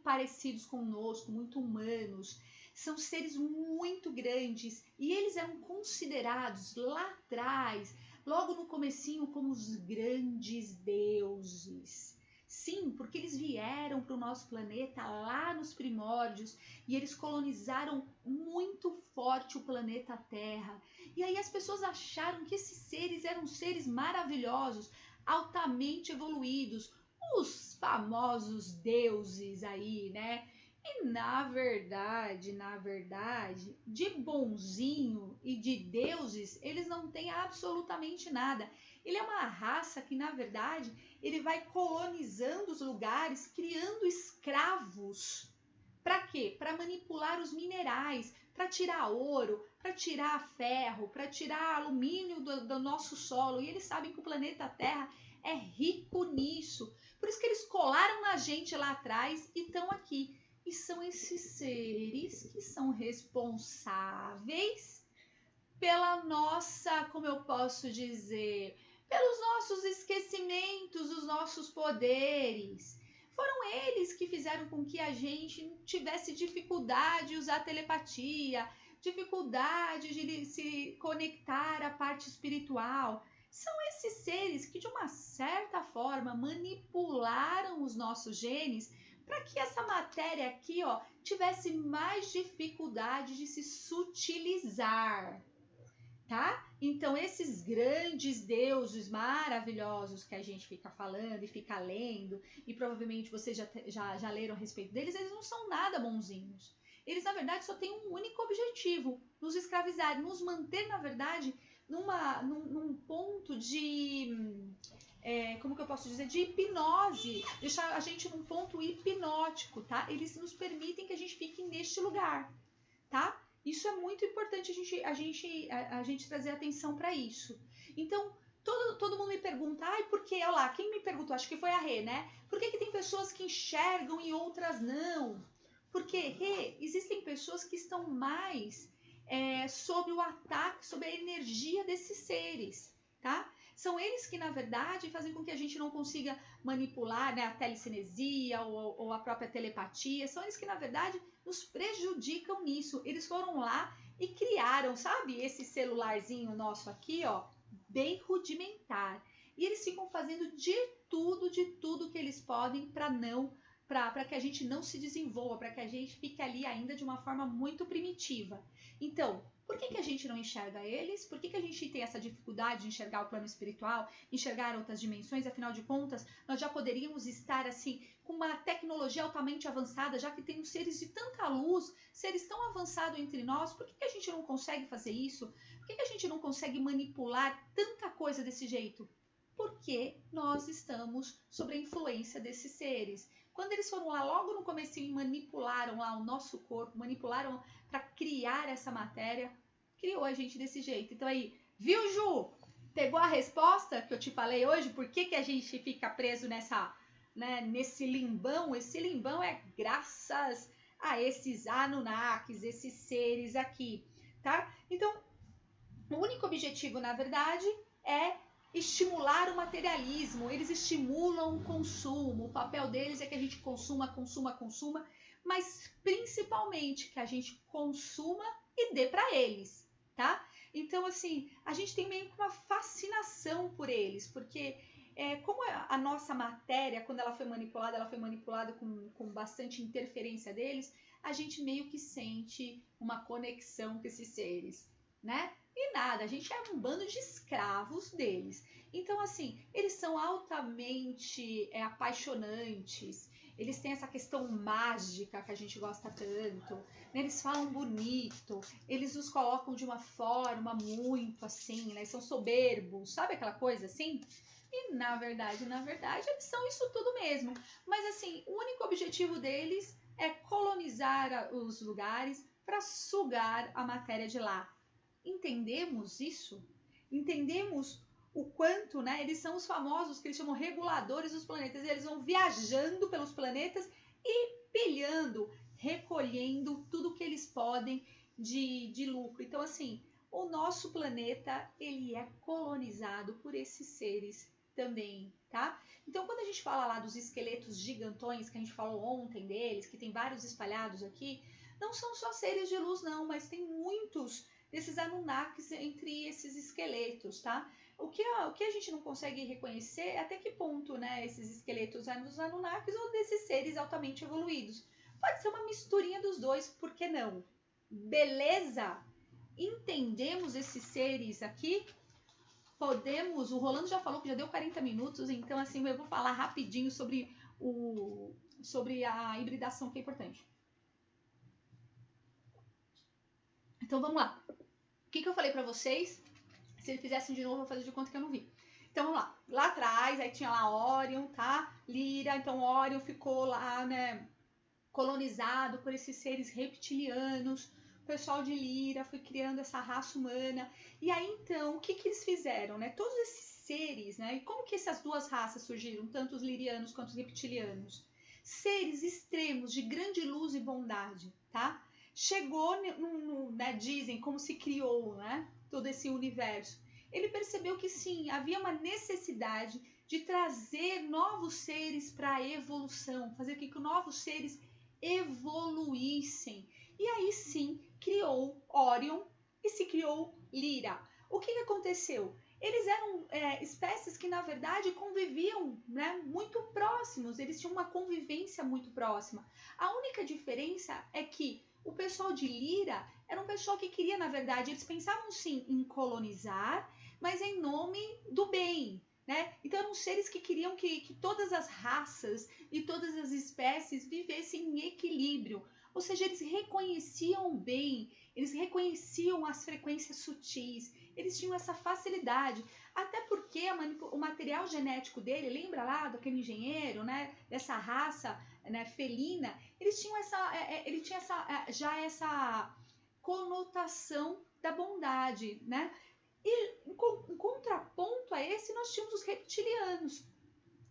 parecidos conosco, muito humanos. São seres muito grandes e eles eram considerados lá atrás, logo no comecinho, como os grandes deuses. Sim, porque eles vieram para o nosso planeta lá nos primórdios e eles colonizaram muito forte o planeta Terra. E aí as pessoas acharam que esses seres eram seres maravilhosos, altamente evoluídos, os famosos deuses aí, né? E na verdade, de bonzinho e de deuses, eles não têm absolutamente nada. Ele é uma raça que, na verdade, ele vai colonizando os lugares, criando escravos. Para quê? Para manipular os minerais, para tirar ouro, para tirar ferro, para tirar alumínio do nosso solo. E eles sabem que o planeta Terra é rico nisso. Por isso que eles colaram na gente lá atrás e estão aqui. E são esses seres que são responsáveis pela nossa, como eu posso dizer, pelos nossos esquecimentos, os nossos poderes. Foram eles que fizeram com que a gente tivesse dificuldade de usar telepatia, dificuldade de se conectar à parte espiritual. São esses seres que, de uma certa forma, manipularam os nossos genes para que essa matéria aqui, ó, tivesse mais dificuldade de se sutilizar. Tá? Então, esses grandes deuses maravilhosos que a gente fica falando e fica lendo, e provavelmente vocês já leram a respeito deles, eles não são nada bonzinhos. Eles, na verdade, só têm um único objetivo: nos escravizar, nos manter, na verdade, num ponto de... como que eu posso dizer? De hipnose. Deixar a gente num ponto hipnótico, tá? Eles nos permitem que a gente fique neste lugar, tá? Isso é muito importante a gente trazer atenção para isso. Então, todo mundo me pergunta, por que? Olha lá, quem me perguntou? Acho que foi a Rê, né? Por que tem pessoas que enxergam e outras não? Porque, Rê, existem pessoas que estão mais sob o ataque, sob a energia desses seres, tá? São eles que, na verdade, fazem com que a gente não consiga manipular, né, a telecinesia ou a própria telepatia. São eles que, na verdade, nos prejudicam nisso. Eles foram lá e criaram, sabe, esse celularzinho nosso aqui, ó, bem rudimentar. E eles ficam fazendo de tudo que eles podem para que a gente não se desenvolva, para que a gente fique ali ainda de uma forma muito primitiva. Então, por que a gente não enxerga eles? Por que a gente tem essa dificuldade de enxergar o plano espiritual, enxergar outras dimensões? Afinal de contas, nós já poderíamos estar assim com uma tecnologia altamente avançada, já que temos seres de tanta luz, seres tão avançados entre nós. Por que a gente não consegue fazer isso? Por que a gente não consegue manipular tanta coisa desse jeito? Porque nós estamos sob a influência desses seres. Quando eles foram lá logo no comecinho e manipularam lá o nosso corpo, manipularam para criar essa matéria, criou a gente desse jeito. Então aí, viu, Ju? Pegou a resposta que eu te falei hoje? Por que a gente fica preso nesse limbão? Esse limbão é graças a esses Anunnakis, esses seres aqui, tá? Então, o único objetivo, na verdade, é estimular o materialismo. Eles estimulam o consumo. O papel deles é que a gente consuma, mas principalmente que a gente consuma e dê para eles, tá? Então, assim, a gente tem meio que uma fascinação por eles, porque como a nossa matéria, quando ela foi manipulada com bastante interferência deles, a gente meio que sente uma conexão com esses seres, né? E nada, a gente é um bando de escravos deles. Então, assim, eles são altamente apaixonantes, eles têm essa questão mágica que a gente gosta tanto, né? Eles falam bonito, eles nos colocam de uma forma muito assim, né? São soberbos, sabe aquela coisa assim? E na verdade, eles são isso tudo mesmo. Mas assim, o único objetivo deles é colonizar os lugares para sugar a matéria de lá. Entendemos isso? Entendemos o quanto, né? Eles são os famosos que eles chamam reguladores dos planetas. Eles vão viajando pelos planetas e pilhando, recolhendo tudo que eles podem de lucro. Então, assim, o nosso planeta, ele é colonizado por esses seres também, tá? Então, quando a gente fala lá dos esqueletos gigantões, que a gente falou ontem deles, que tem vários espalhados aqui, não são só seres de luz, não, mas tem muitos desses Anunnakis entre esses esqueletos, tá? O que a gente não consegue reconhecer é até que ponto, né, esses esqueletos são dos Anunnakis ou desses seres altamente evoluídos. Pode ser uma misturinha dos dois, por que não? Beleza? Entendemos esses seres aqui? Podemos, o Rolando já falou que já deu 40 minutos, então assim, eu vou falar rapidinho sobre a hibridação, que é importante. Então vamos lá. O que eu falei pra vocês? Se ele fizessem de novo, eu vou fazer de conta que eu não vi. Então vamos lá. Lá atrás, aí tinha lá Orion, tá? Lira, então Orion ficou lá, né, colonizado por esses seres reptilianos. O pessoal de Lira foi criando essa raça humana. E aí então, o que eles fizeram, né? Todos esses seres, né? E como que essas duas raças surgiram, tanto os lirianos quanto os reptilianos? Seres extremos de grande luz e bondade, tá? Chegou, né, dizem, como se criou, né, todo esse universo. Ele percebeu que sim, havia uma necessidade de trazer novos seres para a evolução, fazer com que novos seres evoluíssem. E aí sim, criou Orion e se criou Lira. O que aconteceu? Eles eram espécies que, na verdade, conviviam, né, muito próximos, eles tinham uma convivência muito próxima. A única diferença é que o pessoal de Lira era um pessoal que queria, na verdade, eles pensavam sim em colonizar, mas em nome do bem, né? Então eram seres que queriam que todas as raças e todas as espécies vivessem em equilíbrio. Ou seja, eles reconheciam o bem, eles reconheciam as frequências sutis, eles tinham essa facilidade. Até porque o material genético dele, lembra lá daquele engenheiro, né? Dessa raça, né, felina, ele tinha já essa conotação da bondade, né? E em contraponto a esse, nós tínhamos os reptilianos,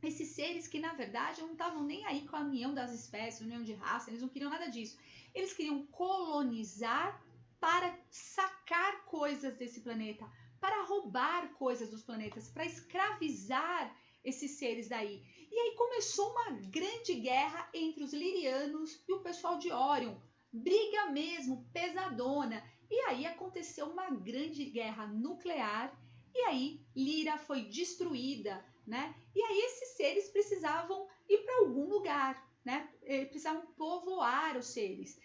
esses seres que na verdade não estavam nem aí com a união das espécies, união de raça, eles não queriam nada disso. Eles queriam colonizar para sacar coisas desse planeta, para roubar coisas dos planetas, para escravizar esses seres daí. E aí começou uma grande guerra entre os lirianos e o pessoal de Orion. Briga mesmo, pesadona. E aí aconteceu uma grande guerra nuclear e aí Lira foi destruída, né? E aí esses seres precisavam ir para algum lugar, né? Eles precisavam povoar os seres,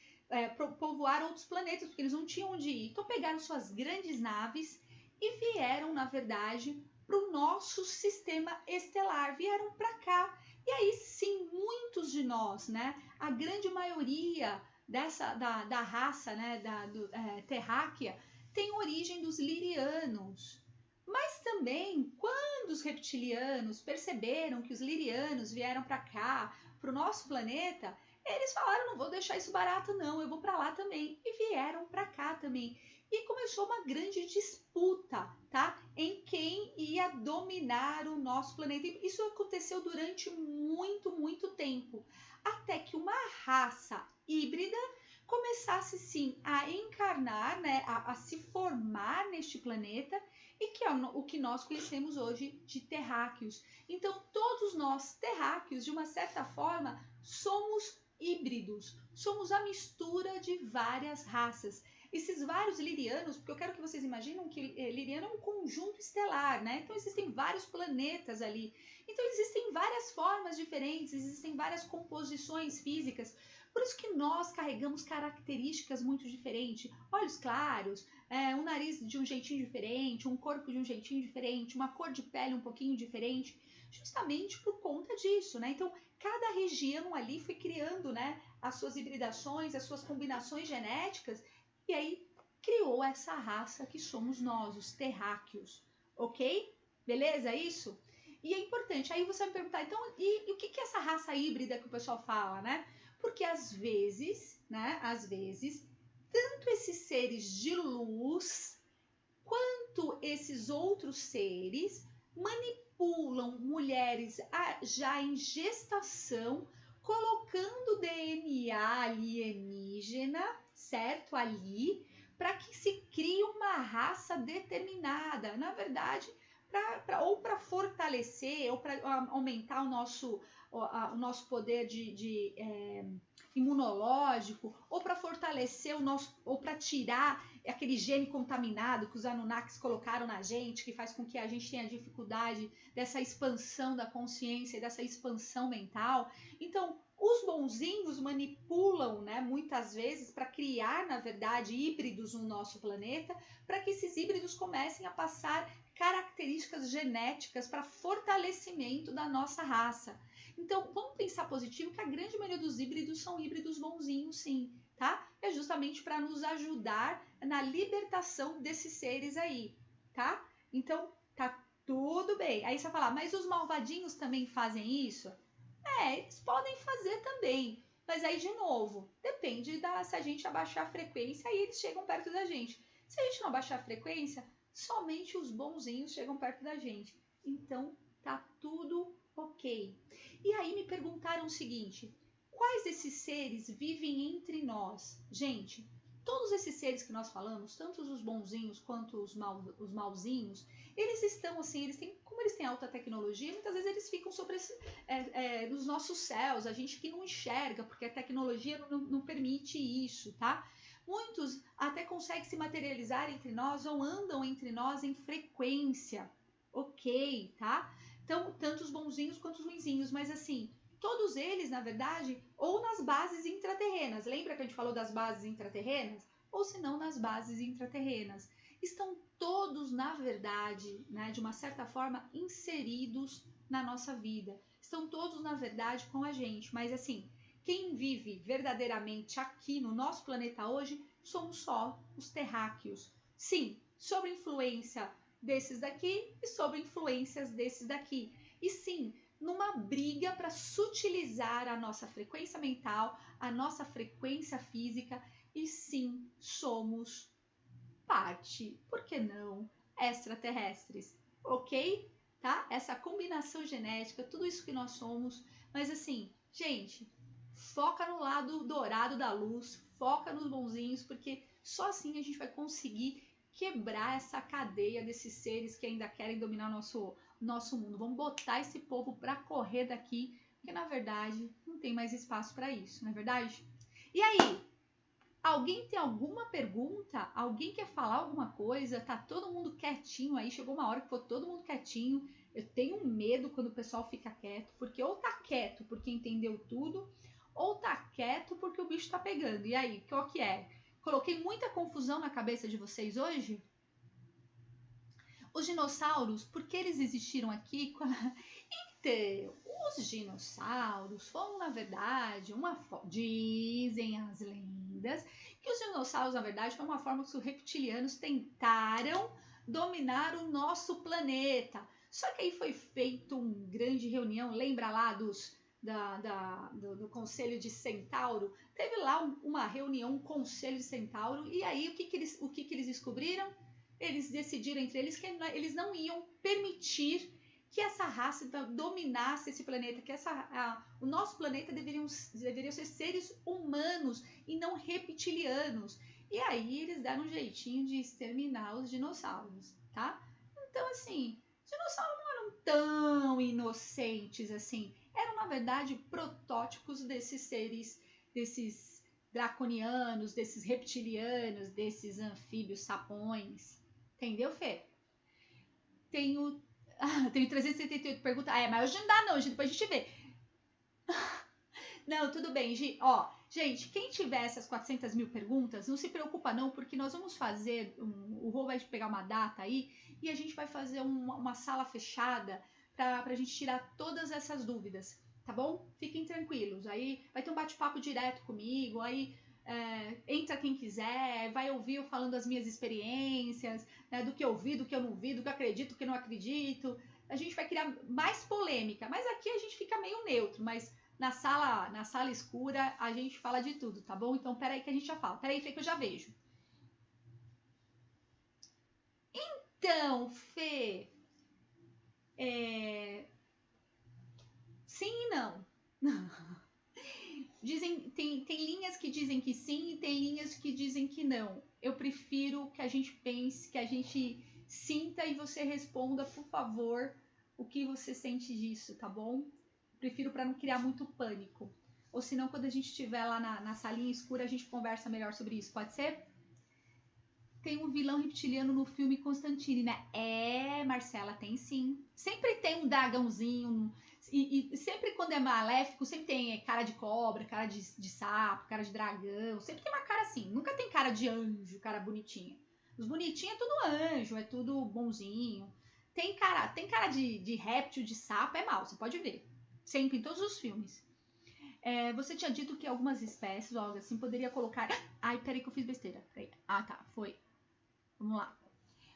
povoar outros planetas, porque eles não tinham onde ir. Então pegaram suas grandes naves e vieram, na verdade, para o nosso sistema estelar, vieram para cá. E aí sim, muitos de nós, né? A grande maioria da raça, né, terráquea, tem origem dos lirianos. Mas também, quando os reptilianos perceberam que os lirianos vieram para cá, para o nosso planeta, eles falaram, não vou deixar isso barato não, eu vou para lá também. E vieram para cá também. E começou uma grande disputa, tá? Em quem ia dominar o nosso planeta. E isso aconteceu durante muito tempo. Até que uma raça híbrida começasse sim a encarnar, né, a se formar neste planeta, e que é o que nós conhecemos hoje de terráqueos. Então, todos nós, terráqueos, de uma certa forma, somos híbridos, somos a mistura de várias raças. Esses vários lirianos, porque eu quero que vocês imaginem que Liriano é um conjunto estelar, né? Então existem vários planetas ali. Então existem várias formas diferentes, existem várias composições físicas. Por isso que nós carregamos características muito diferentes. Olhos claros, um nariz de um jeitinho diferente, um corpo de um jeitinho diferente, uma cor de pele um pouquinho diferente, justamente por conta disso, né? Então cada região ali foi criando, né, as suas hibridações, as suas combinações genéticas, e aí criou essa raça que somos nós, os terráqueos, ok? Beleza isso? E é importante, aí você vai me perguntar, então, e o que é essa raça híbrida que o pessoal fala, né? Porque às vezes, tanto esses seres de luz, quanto esses outros seres manipulam mulheres já em gestação, colocando DNA alienígena, certo? Ali, para que se crie uma raça determinada. Na verdade, ou para fortalecer, ou para aumentar o nosso poder de imunológico, ou para fortalecer o nosso, ou para tirar aquele gene contaminado que os Anunnakis colocaram na gente, que faz com que a gente tenha dificuldade dessa expansão da consciência e dessa expansão mental. Então, os bonzinhos manipulam, né, muitas vezes para criar, na verdade, híbridos no nosso planeta, para que esses híbridos comecem a passar características genéticas para fortalecimento da nossa raça. Então, vamos pensar positivo que a grande maioria dos híbridos são híbridos bonzinhos, sim, tá? É justamente para nos ajudar na libertação desses seres aí, tá? Então, tá tudo bem. Aí você vai falar, mas os malvadinhos também fazem isso? Eles podem fazer também. Mas aí, de novo, depende se a gente abaixar a frequência, aí eles chegam perto da gente. Se a gente não abaixar a frequência, somente os bonzinhos chegam perto da gente. Então, tá tudo ok. E aí me perguntaram o seguinte, quais desses seres vivem entre nós? Gente, todos esses seres que nós falamos, tanto os bonzinhos quanto os malzinhos, eles estão assim, como eles têm alta tecnologia, muitas vezes eles ficam sobre nos nossos céus, a gente que não enxerga, porque a tecnologia não permite isso, tá? Muitos até conseguem se materializar entre nós ou andam entre nós em frequência, ok, tá? Então, tanto os bonzinhos quanto os ruinzinhos, mas assim, todos eles, na verdade, ou nas bases intraterrenas, lembra que a gente falou das bases intraterrenas? Ou se não, nas bases intraterrenas. Estão todos, na verdade, né, de uma certa forma, inseridos na nossa vida. Estão todos, na verdade, com a gente, mas assim, quem vive verdadeiramente aqui no nosso planeta hoje somos só os terráqueos. Sim, sob influência desses daqui e sob influências desses daqui. E sim, numa briga para sutilizar a nossa frequência mental, a nossa frequência física, e sim, somos parte, por que não, extraterrestres, ok? Tá? Essa combinação genética, tudo isso que nós somos, mas assim, gente, foca no lado dourado da luz, foca nos bonzinhos, porque só assim a gente vai conseguir quebrar essa cadeia desses seres que ainda querem dominar nosso mundo. Vamos botar esse povo para correr daqui, porque na verdade não tem mais espaço para isso, não é verdade? E aí, alguém tem alguma pergunta? Alguém quer falar alguma coisa? Tá todo mundo quietinho aí, chegou uma hora que ficou todo mundo quietinho. Eu tenho medo quando o pessoal fica quieto, porque ou tá quieto porque entendeu tudo, ou tá quieto porque o bicho tá pegando. E aí, qual que é? Coloquei muita confusão na cabeça de vocês hoje? Os dinossauros, por que eles existiram aqui? Então, os dinossauros foram, na verdade, dizem as lendas, que os dinossauros, na verdade, foi uma forma que os reptilianos tentaram dominar o nosso planeta. Só que aí foi feita uma grande reunião, lembra lá do Conselho de Centauro, teve lá uma reunião, um Conselho de Centauro, e aí o que eles descobriram? Eles decidiram entre eles que eles não iam permitir que essa raça dominasse esse planeta, que o nosso planeta deveriam ser seres humanos e não reptilianos. E aí eles deram um jeitinho de exterminar os dinossauros, tá? Então, assim, os dinossauros não eram tão inocentes assim. Eram, na verdade, protótipos desses seres, desses draconianos, desses reptilianos, desses anfíbios sapões. Entendeu, Fê? Tenho 378 perguntas. Mas hoje não dá não, depois a gente vê. Não, tudo bem, Gi. Ó, gente, quem tiver essas 400 mil perguntas, não se preocupa não, porque nós vamos fazer, o Rô vai pegar uma data aí, e a gente vai fazer uma sala fechada pra gente tirar todas essas dúvidas, tá bom? Fiquem tranquilos, aí vai ter um bate-papo direto comigo, aí entra quem quiser, vai ouvir eu falando das minhas experiências, né, do que eu vi, do que eu não vi, do que eu acredito, do que eu não acredito. A gente vai criar mais polêmica, mas aqui a gente fica meio neutro, mas na sala escura a gente fala de tudo, tá bom? Então peraí que a gente já fala. Peraí, Fê, que eu já vejo. Então, Fê, sim e não. Tem linhas que dizem que sim e tem linhas que dizem que não. Eu prefiro que a gente pense, que a gente sinta e você responda, por favor, o que você sente disso, tá bom? Prefiro para não criar muito pânico. Ou senão, quando a gente estiver lá na salinha escura, a gente conversa melhor sobre isso, pode ser? Tem um vilão reptiliano no filme Constantine, né? Marcela, tem sim. Sempre tem um dragãozinho. E sempre quando é maléfico, sempre tem cara de cobra, cara de sapo, cara de dragão. Sempre tem uma cara assim. Nunca tem cara de anjo, cara bonitinha. Os bonitinhos é tudo anjo, é tudo bonzinho. Tem cara de réptil, de sapo, é mal, você pode ver. Sempre, em todos os filmes. Você tinha dito que algumas espécies, ou algo assim, poderia colocar... Ai, peraí que eu fiz besteira. Peraí. Ah, tá, foi. Vamos lá.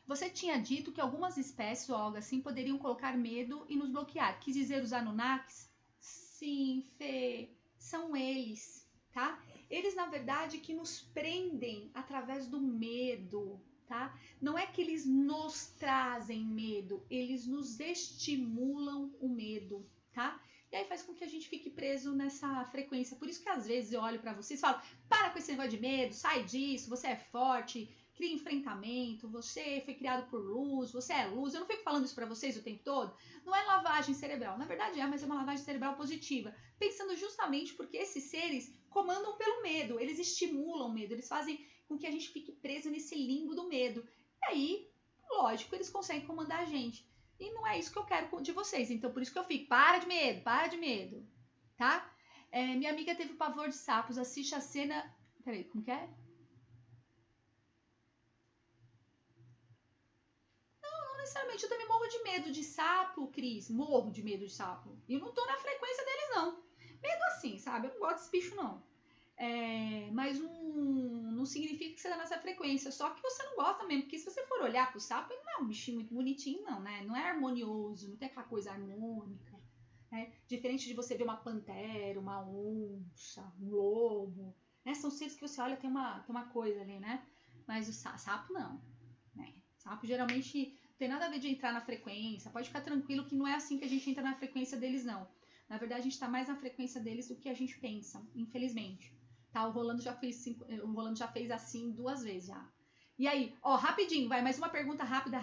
Você tinha dito que algumas espécies ou algo assim poderiam colocar medo e nos bloquear. Quis dizer os Anunnakis? Sim, Fê, são eles, tá? Eles, na verdade, que nos prendem através do medo, tá? Não é que eles nos trazem medo, eles nos estimulam o medo, tá? E aí faz com que a gente fique preso nessa frequência. Por isso que às vezes eu olho pra vocês e falo, para com esse negócio de medo, sai disso, você é forte, cria enfrentamento, você foi criado por luz, você é luz. Eu não fico falando isso pra vocês o tempo todo. Não é lavagem cerebral. Na verdade mas é uma lavagem cerebral positiva. Pensando justamente porque esses seres comandam pelo medo. Eles estimulam o medo. Eles fazem com que a gente fique preso nesse limbo do medo. E aí, lógico, eles conseguem comandar a gente. E não é isso que eu quero de vocês. Então, por isso que eu fico, para de medo, tá? Minha amiga teve pavor de sapos, assiste a cena... Peraí, como que é? Não necessariamente, eu também morro de medo de sapo, Cris. Morro de medo de sapo. E eu não tô na frequência deles, não. Medo assim, sabe? Eu não gosto desse bicho, não. Mas não significa que você tá nessa frequência. Só que você não gosta mesmo. Porque se você for olhar pro sapo, ele não é um bichinho muito bonitinho, não, né? Não é harmonioso, não tem aquela coisa harmônica. Né? Diferente de você ver uma pantera, uma onça, um lobo. Né? São seres que você olha, tem uma coisa ali, né? Mas o sapo não. Né? Sapo geralmente não tem nada a ver de entrar na frequência. Pode ficar tranquilo que não é assim que a gente entra na frequência deles, não. Na verdade, a gente está mais na frequência deles do que a gente pensa, infelizmente. Tá, o Rolando já fez assim 2 vezes já. E aí, ó, rapidinho, vai, mais uma pergunta rápida.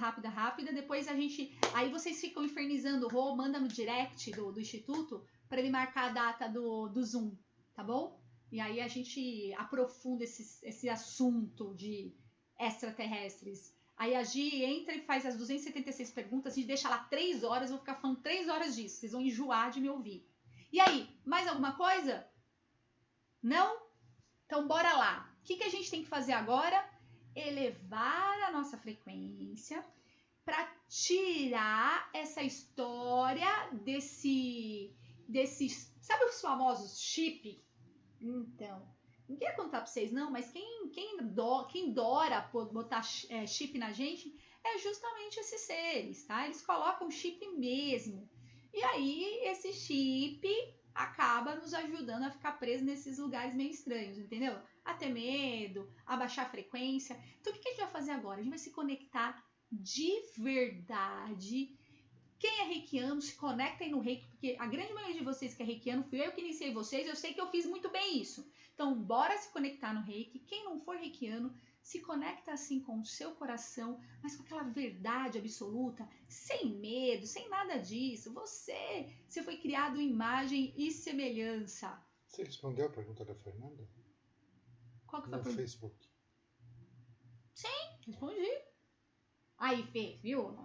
Depois aí vocês ficam infernizando o Rô, manda no direct do Instituto para ele marcar a data do Zoom, tá bom? E aí a gente aprofunda esse assunto de extraterrestres. Aí a Gi entra e faz as 276 perguntas, a gente deixa lá 3 horas, eu vou ficar falando 3 horas disso, vocês vão enjoar de me ouvir. E aí, mais alguma coisa? Não? Então bora lá. O que a gente tem que fazer agora? Elevar a nossa frequência para tirar essa história desse... Sabe os famosos chip? Então... Não queria contar pra vocês, não, mas quem dora botar chip na gente é justamente esses seres, tá? Eles colocam chip mesmo. E aí, esse chip acaba nos ajudando a ficar preso nesses lugares meio estranhos, entendeu? A ter medo, a baixar a frequência. Então, o que a gente vai fazer agora? A gente vai se conectar de verdade. Quem é reikiano, se conecta aí no reiki, porque a grande maioria de vocês que é reikiano, fui eu que iniciei vocês, eu sei que eu fiz muito bem isso. Então, bora se conectar no reiki. Quem não for reikiano, se conecta assim com o seu coração, mas com aquela verdade absoluta, sem medo, sem nada disso. Você foi criado em imagem e semelhança. Você respondeu a pergunta da Fernanda? Qual que foi a No pergunta? Facebook. Sim, respondi. Aí, Fê, viu?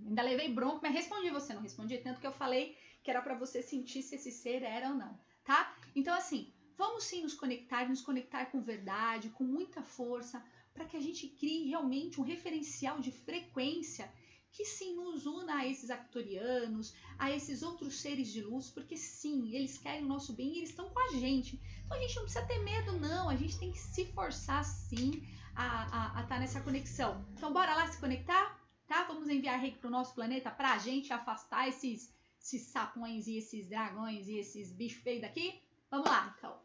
Ainda levei bronca, mas respondi você, não respondi tanto que eu falei que era para você sentir se esse ser era ou não, tá? Então, assim, vamos sim nos conectar com verdade, com muita força, para que a gente crie realmente um referencial de frequência que sim nos una a esses arcturianos, a esses outros seres de luz, porque sim, eles querem o nosso bem e eles estão com a gente. Então a gente não precisa ter medo, não, a gente tem que se forçar sim a estar nessa conexão. Então bora lá se conectar, tá? Vamos enviar reiki pro nosso planeta pra gente afastar esses sapões e esses dragões e esses bichos feios daqui. Vamos lá, então.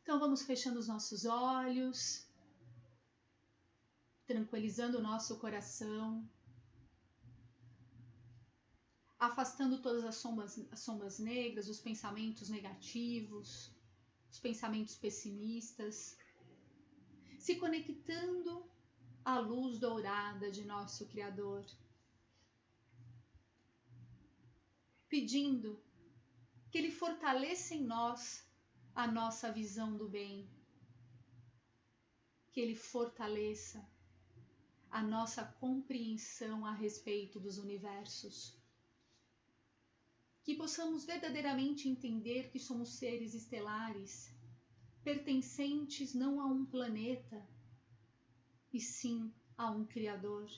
Então vamos fechando os nossos olhos, tranquilizando o nosso coração, afastando todas as sombras negras, os pensamentos negativos, os pensamentos pessimistas, se conectando à luz dourada de nosso Criador, pedindo que Ele fortaleça em nós a nossa visão do bem, que Ele fortaleça a nossa compreensão a respeito dos universos, que possamos verdadeiramente entender que somos seres estelares, pertencentes não a um planeta, e sim a um Criador.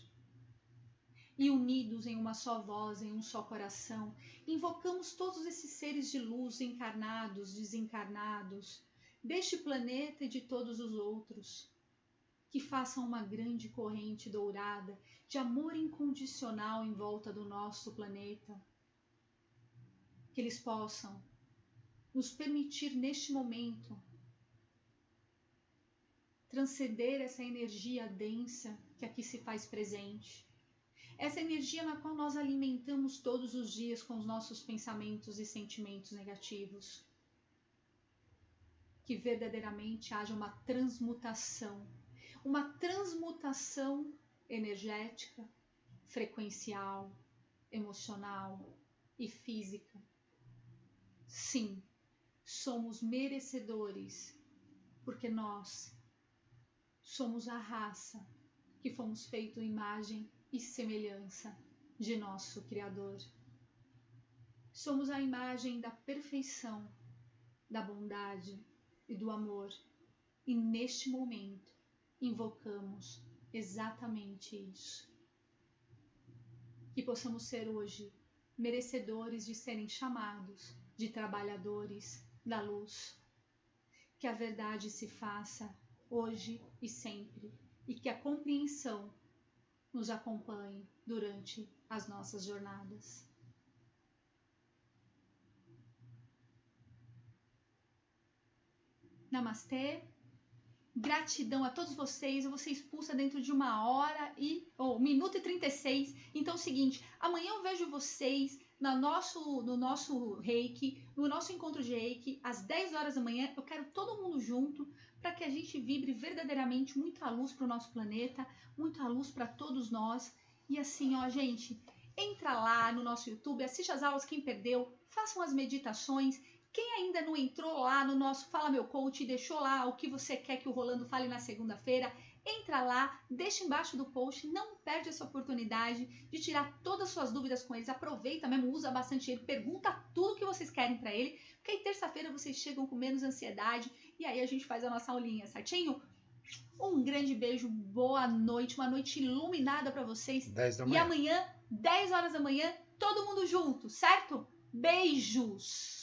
E unidos em uma só voz, em um só coração, invocamos todos esses seres de luz encarnados, desencarnados, deste planeta e de todos os outros, que façam uma grande corrente dourada de amor incondicional em volta do nosso planeta, que eles possam nos permitir neste momento transcender essa energia densa que aqui se faz presente. Essa energia na qual nós alimentamos todos os dias com os nossos pensamentos e sentimentos negativos. Que verdadeiramente haja uma transmutação energética, frequencial, emocional e física. Sim, somos merecedores, porque nós somos a raça que fomos feitos em imagem e semelhança de nosso Criador. Somos a imagem da perfeição, da bondade e do amor. E neste momento invocamos exatamente isso. Que possamos ser hoje merecedores de serem chamados de trabalhadores da luz. Que a verdade se faça hoje e sempre, e que a compreensão nos acompanhe durante as nossas jornadas. Namastê. Gratidão a todos vocês. Eu vou ser expulsa dentro de 1 minuto e 36. Então é o seguinte, amanhã eu vejo vocês no nosso reiki, no nosso encontro de reiki, às 10 horas da manhã. Eu quero todo mundo junto para que a gente vibre verdadeiramente muita luz para o nosso planeta, muita luz para todos nós. E assim, ó, gente, entra lá no nosso YouTube, assiste as aulas, quem perdeu, façam as meditações. Quem ainda não entrou lá no nosso Fala Meu Coach, deixou lá o que você quer que o Rolando fale na segunda-feira, entra lá, deixa embaixo do post, não perde essa oportunidade de tirar todas as suas dúvidas com eles, aproveita mesmo, usa bastante ele, pergunta tudo que vocês querem para ele, porque aí terça-feira vocês chegam com menos ansiedade e aí a gente faz a nossa aulinha, certinho? Um grande beijo, boa noite, uma noite iluminada para vocês. 10 da manhã. E amanhã, 10 horas da manhã, todo mundo junto, certo? Beijos!